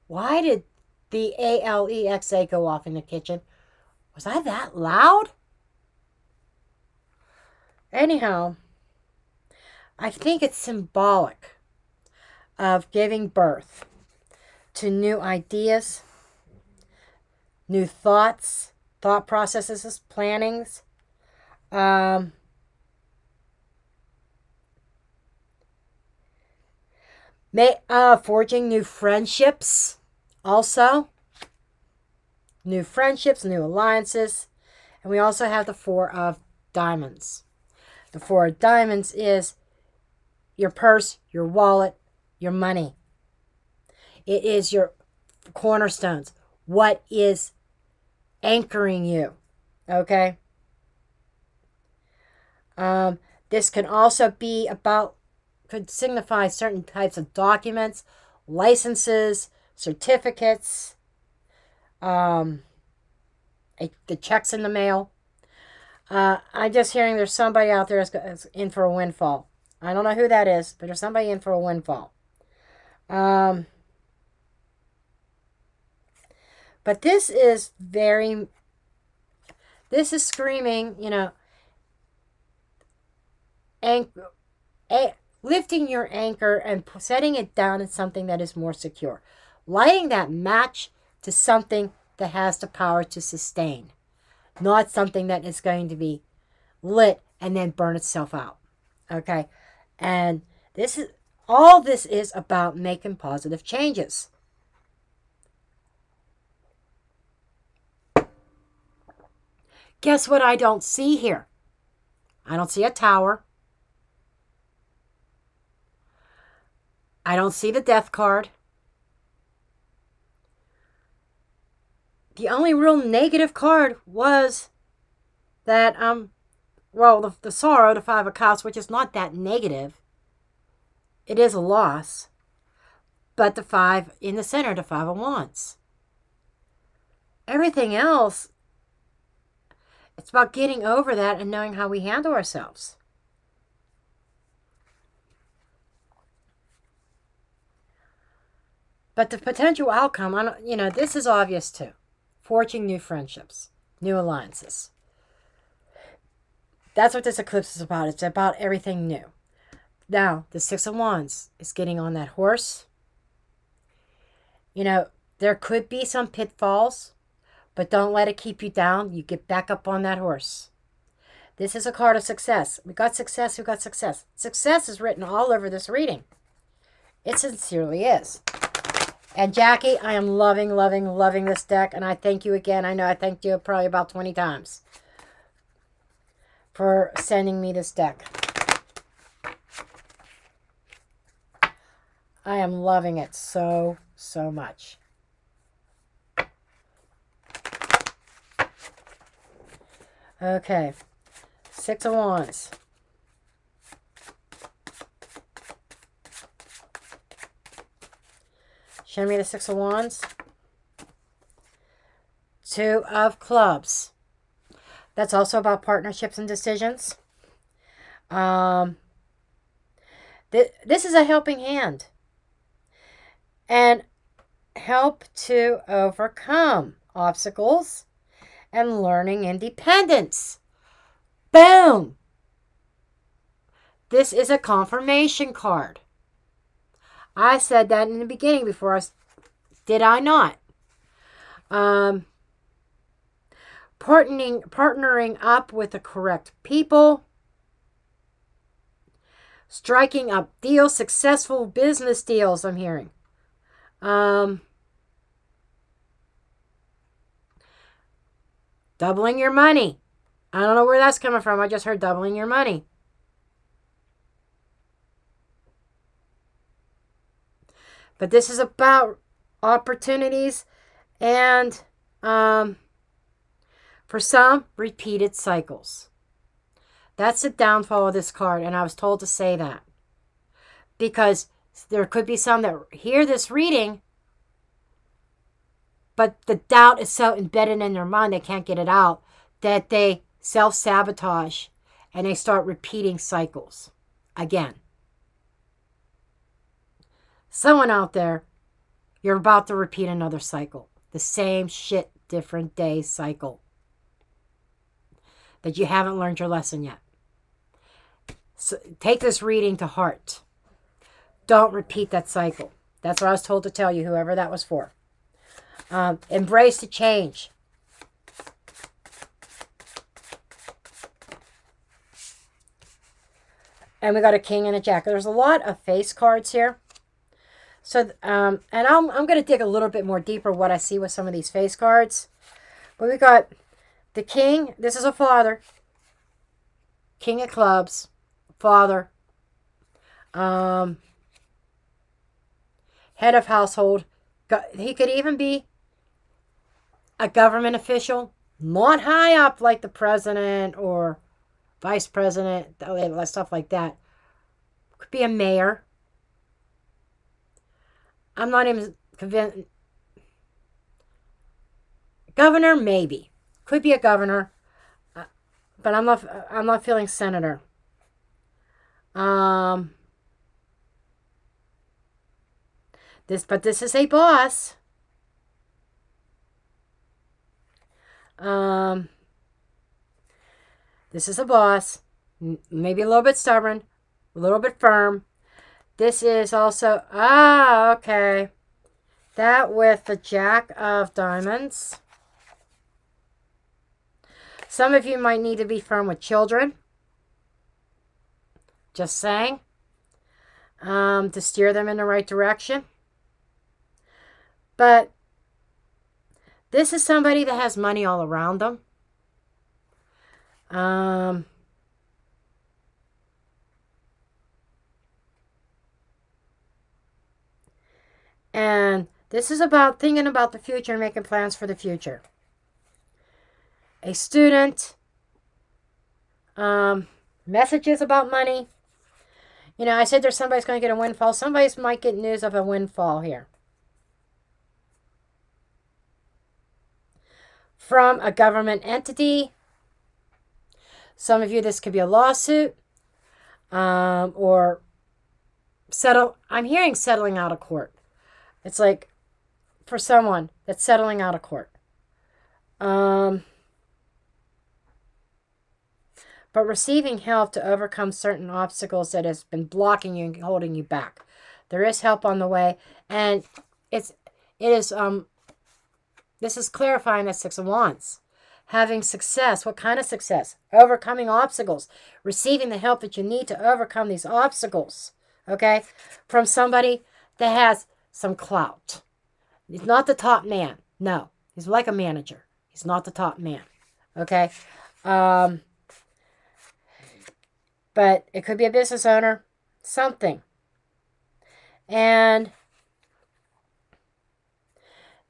Why did the Alexa go off in the kitchen? Was I that loud? Anyhow, I think it's symbolic of giving birth to new ideas, new thoughts, thought processes, plannings. Forging new friendships also. New friendships, new alliances. And we also have the Four of Diamonds. The Four of Diamonds is your purse, your wallet, your money. It is your cornerstones. What is anchoring you? Okay? This can also be about, could signify certain types of documents, licenses, certificates, the checks in the mail. I'm just hearing there's somebody out there that's in for a windfall. I don't know who that is, but there's somebody in for a windfall. But this is screaming, you know, lifting your anchor and setting it down in something that is more secure. Lighting that match to something that has the power to sustain. Not something that is going to be lit and then burn itself out. Okay? And all this is about making positive changes. Guess what I don't see here? I don't see a tower. I don't see the death card. The only real negative card was that, well, the sorrow, the Five of Cups, which is not that negative. It is a loss. But the Five in the center, the Five of Wands. Everything else, it's about getting over that and knowing how we handle ourselves. But the potential outcome, this is obvious too. Forging new friendships, new alliances. That's what this eclipse is about. It's about everything new. Now, the Six of Wands is getting on that horse. You know, there could be some pitfalls, but don't let it keep you down. You get back up on that horse. This is a card of success. We got success, we got success. Success is written all over this reading. It sincerely is. And Jackie, I am loving, loving, loving this deck. And I thank you again. I know I thanked you probably about 20 times for sending me this deck. I am loving it so, so much. Okay. Six of Wands. Show me the Six of Wands. Two of Clubs. That's also about partnerships and decisions. This is a helping hand. And help to overcome obstacles and learning independence. Boom! This is a confirmation card. I said that in the beginning before did I not? Partnering up with the correct people. Striking up deals, successful business deals, I'm hearing. Doubling your money. I don't know where that's coming from. I just heard doubling your money. But this is about opportunities and, for some, repeated cycles. That's the downfall of this card, and I was told to say that. Because there could be some that hear this reading, but the doubt is so embedded in their mind they can't get it out, that they self-sabotage and they start repeating cycles again. Someone out there, you're about to repeat another cycle. The same shit, different day cycle. That you haven't learned your lesson yet. So take this reading to heart. Don't repeat that cycle. That's what I was told to tell you, whoever that was for. Embrace the change. And we got a king and a jack. There's a lot of face cards here. So, and I'm going to dig a little bit more deeper what I see with some of these face cards. But we got the king. This is a father. King of clubs. Father. Head of household. He could even be a government official. Not high up like the president or vice president. Stuff like that. Could be a mayor. I'm not even convinced. Governor, maybe. Could be a governor. But I'm not feeling senator. This is a boss. This is a boss. Maybe a little bit stubborn, a little bit firm. This is also, okay. That with the Jack of Diamonds. Some of you might need to be firm with children. Just saying. To steer them in the right direction. But this is somebody that has money all around them. And this is about thinking about the future and making plans for the future. A student. Messages about money. You know, I said there's somebody's going to get a windfall. Somebody might get news of a windfall here. From a government entity. Some of you, this could be a lawsuit. Or settle. I'm hearing settling out of court. It's like for someone that's settling out of court. But receiving help to overcome certain obstacles that has been blocking you and holding you back. There is help on the way, and this is clarifying the Six of Wands. Having success. What kind of success? Overcoming obstacles. Receiving the help that you need to overcome these obstacles. Okay? From somebody that has some clout. He's not the top man. No. He's like a manager. He's not the top man. Okay? But it could be a business owner. Something. And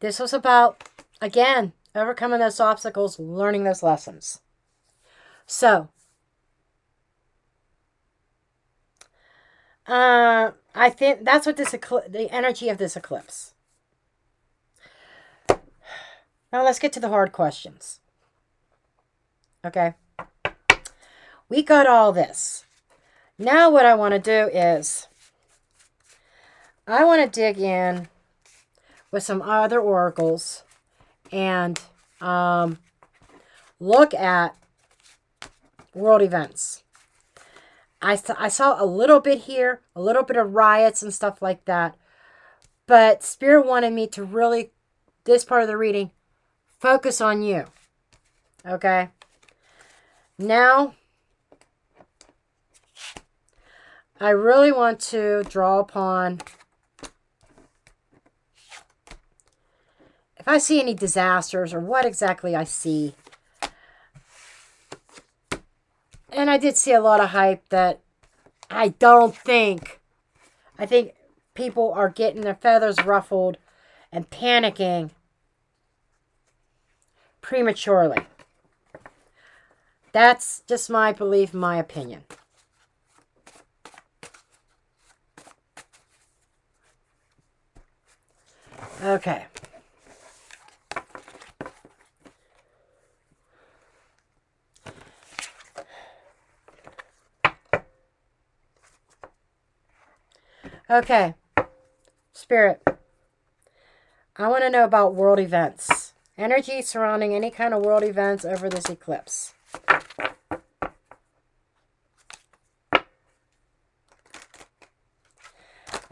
this was about, again, overcoming those obstacles, learning those lessons. So, I think that's what the energy of this eclipse. Now let's get to the hard questions. Okay. We got all this. Now what I want to do is I want to dig in with some other oracles and look at world events. I saw a little bit here, a little bit of riots and stuff like that. But Spirit wanted me to really, this part of the reading, focus on you. Okay? Now, I really want to draw upon, if I see any disasters or what exactly I see. And I did see a lot of hype that I think people are getting their feathers ruffled and panicking prematurely. That's just my belief, my opinion. Okay. Okay. Spirit. I want to know about world events. Energy surrounding any kind of world events over this eclipse.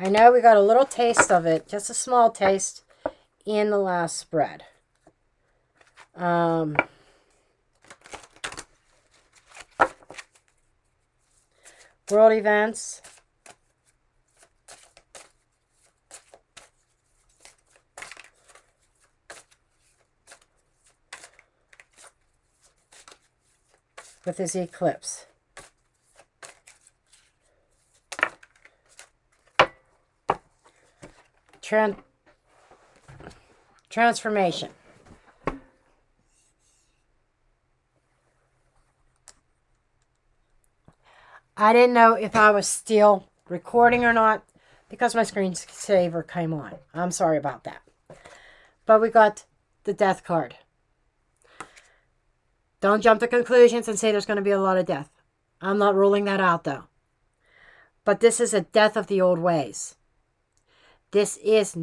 I know we got a little taste of it, just a small taste, in the last spread. World events. With this eclipse. Transformation. I didn't know if I was still recording or not because my screensaver came on. I'm sorry about that. But we got the death card. Don't jump to conclusions and say there's going to be a lot of death. I'm not ruling that out though. But this is a death of the old ways. This is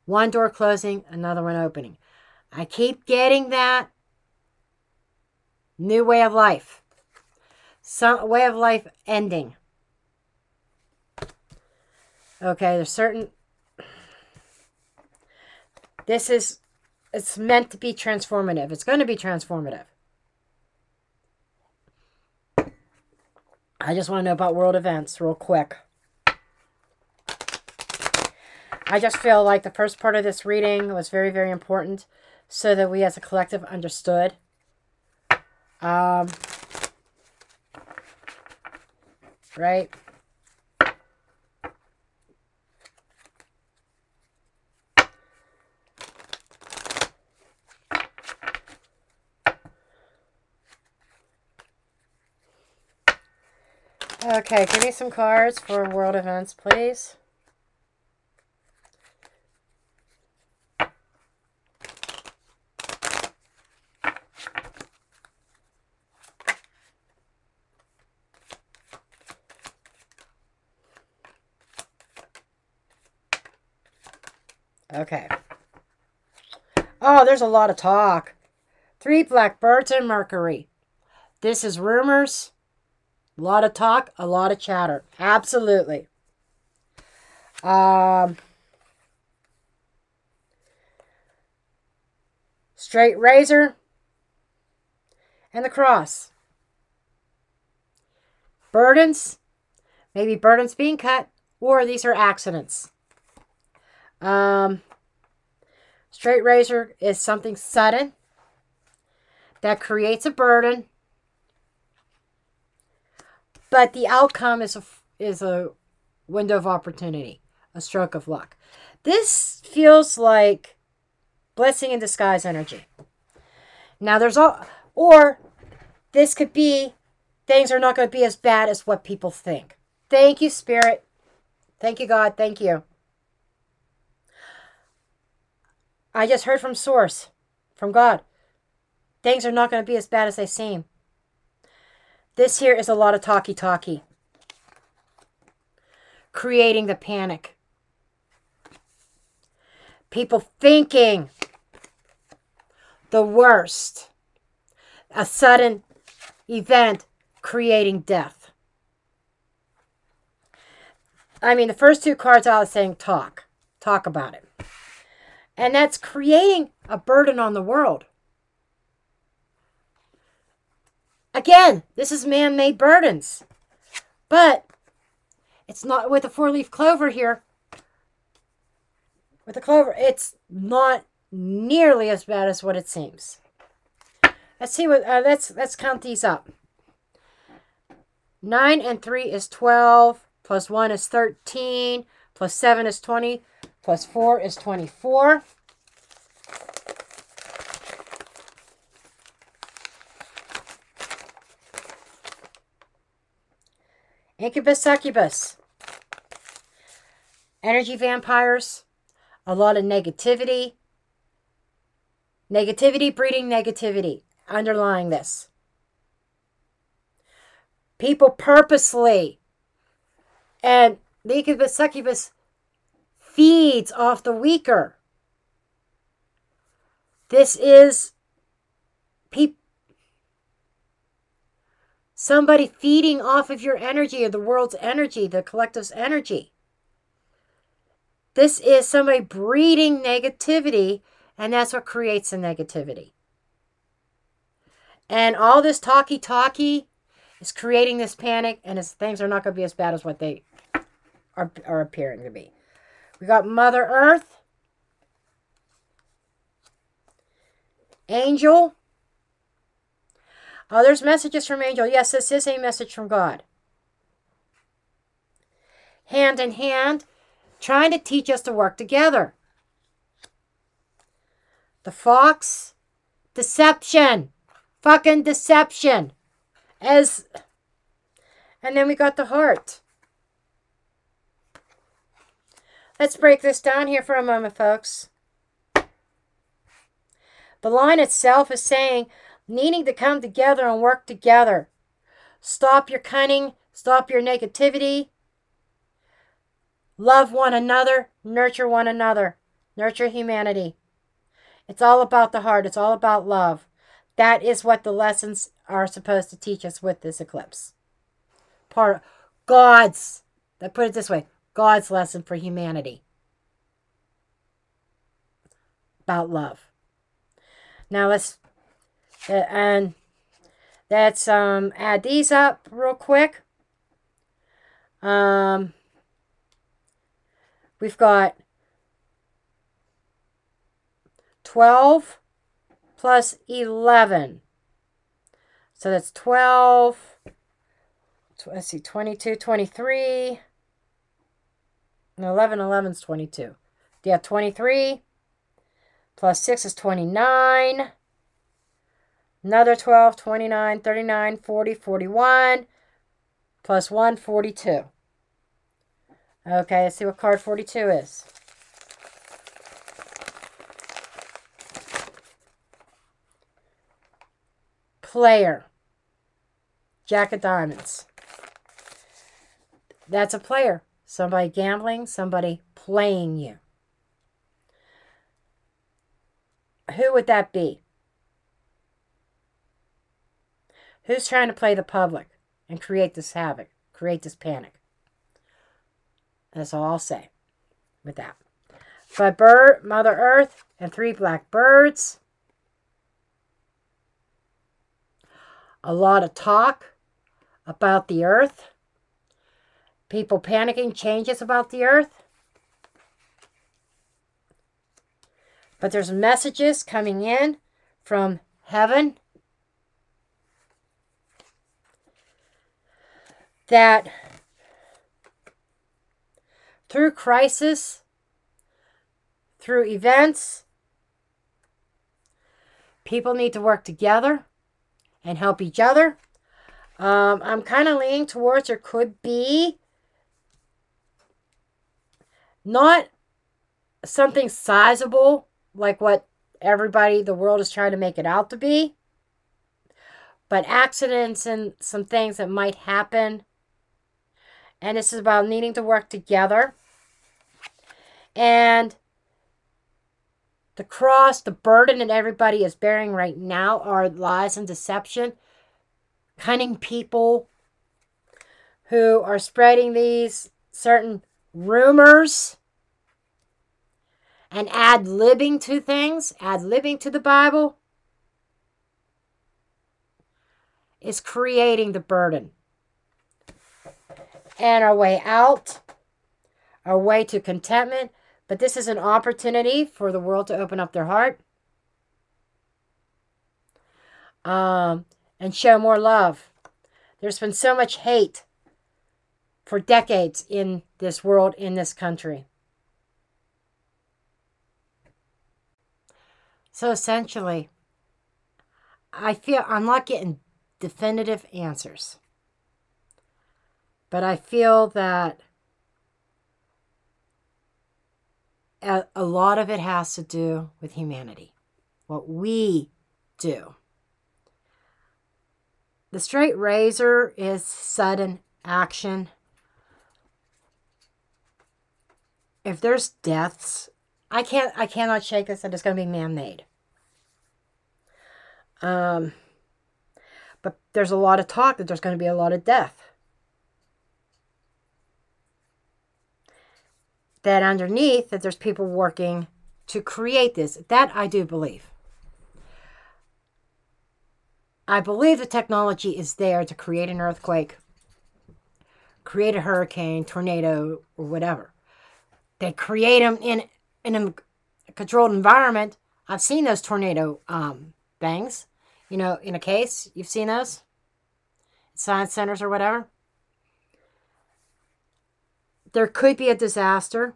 one door closing, another one opening. I keep getting that new way of life. Some way of life ending. Okay, there's certain... It's meant to be transformative. It's going to be transformative. I just want to know about world events real quick. I just feel like the first part of this reading was very, very important so that we as a collective understood. Right? Okay, give me some cards for world events, please. Okay. Oh, there's a lot of talk. 3 blackbirds and Mercury. This is rumors. A lot of talk, a lot of chatter. Absolutely. Straight razor and the cross. Burdens. Maybe burdens being cut, or these are accidents. Straight razor is something sudden that creates a burden, but the outcome is a window of opportunity, a stroke of luck. This feels like blessing in disguise energy. Now or this could be things are not going to be as bad as what people think. Thank you, Spirit. Thank you, God. Thank you. I just heard from Source, from God. Things are not going to be as bad as they seem. This here is a lot of talky-talky. Creating the panic. People thinking the worst. A sudden event creating death. I mean, the first 2 cards I was saying talk. Talk about it. And that's creating a burden on the world. Again, this is man-made burdens. But it's not with a 4-leaf clover here. With the clover, it's not nearly as bad as what it seems. Let's see what. Let's count these up. 9 and 3 is 12. Plus 1 is 13. Plus 7 is 20. Plus 4 is 24. Incubus, succubus. Energy vampires. A lot of negativity. Negativity breeding negativity. Underlying this. People purposely. And the incubus, succubus feeds off the weaker. This is somebody feeding off of your energy, or the world's energy, the collective's energy. This is somebody breeding negativity, and that's what creates the negativity. And all this talky-talky is creating this panic, and things are not going to be as bad as what they are appearing to be. We got Mother Earth, Angel. Oh, there's messages from Angel. Yes, this is a message from God. Hand in hand, trying to teach us to work together. The Fox, deception. Fucking deception. And then we got the Heart. Let's break this down here for a moment, folks. The line itself is saying needing to come together and work together. Stop your cunning. Stop your negativity. Love one another. Nurture one another. Nurture humanity. It's all about the heart. It's all about love. That is what the lessons are supposed to teach us with this eclipse. Part of God's, let's put it this way, God's lesson for humanity. About love. Now let's add these up real quick. We've got 12 plus 11. So that's 12. Let's see, 22, 23. No, 11 is 22. Yeah, 23. Plus 6 is 29. Another 12, 29, 39, 40, 41. Plus 1, 42. Okay, let's see what card 42 is. Player. Jack of Diamonds. That's a player. Somebody gambling, somebody playing you. Who would that be? Who's trying to play the public and create this havoc, create this panic? That's all I'll say with that. But Mother Earth and 3 black birds. A lot of talk about the earth. People panicking, changes about the earth. But there's messages coming in from heaven that through crisis, through events, people need to work together and help each other. I'm kind of leaning towards there could be not something sizable like what the world is trying to make it out to be, but accidents and some things that might happen. And this is about needing to work together. And the cross, the burden that everybody is bearing right now are lies and deception. Cunning people who are spreading these certain rumors and ad-libbing to things, ad-libbing to the Bible, is creating the burden. And our way out, our way to contentment. But this is an opportunity for the world to open up their heart. And show more love. There's been so much hate for decades in this world, in this country. So essentially, I feel I'm not getting definitive answers. But I feel that a lot of it has to do with humanity. What we do. The straight razor is sudden action. If there's deaths, I cannot shake this that it's going to be man-made. But there's a lot of talk that there's going to be a lot of death. That underneath, that there's people working to create this. That I do believe. I believe the technology is there to create an earthquake, create a hurricane, tornado, or whatever. They create them in a controlled environment. I've seen those tornado things, you know, in a case. You've seen those? Science centers or whatever. There could be a disaster,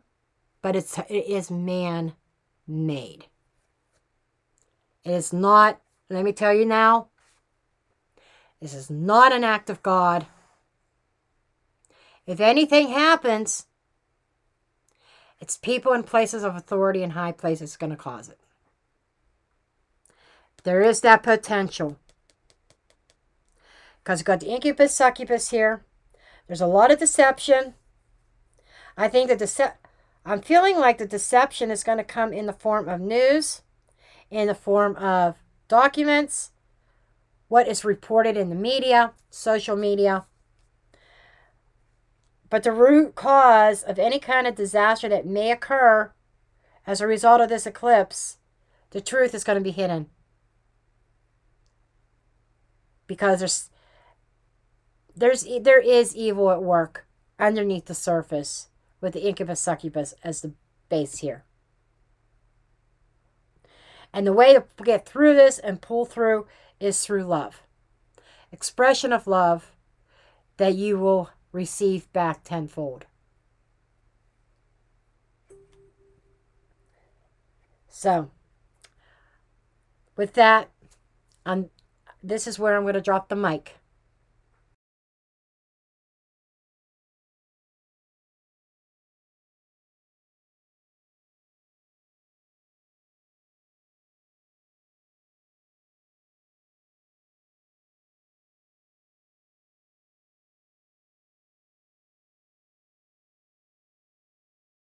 but it is man-made. It is not, let me tell you now, this is not an act of God. If anything happens, it's people in places of authority and high places going to cause it. There is that potential. Because you've got the incubus, succubus here. There's a lot of deception. I think I'm feeling like the deception is going to come in the form of news, in the form of documents, what is reported in the media, social media. But the root cause of any kind of disaster that may occur as a result of this eclipse, the truth is going to be hidden. Because there is evil at work underneath the surface with the incubus succubus as the base here. And the way to get through this and pull through is through love. Expression of love that you will receive back tenfold. So, with that, this is where I'm going to drop the mic.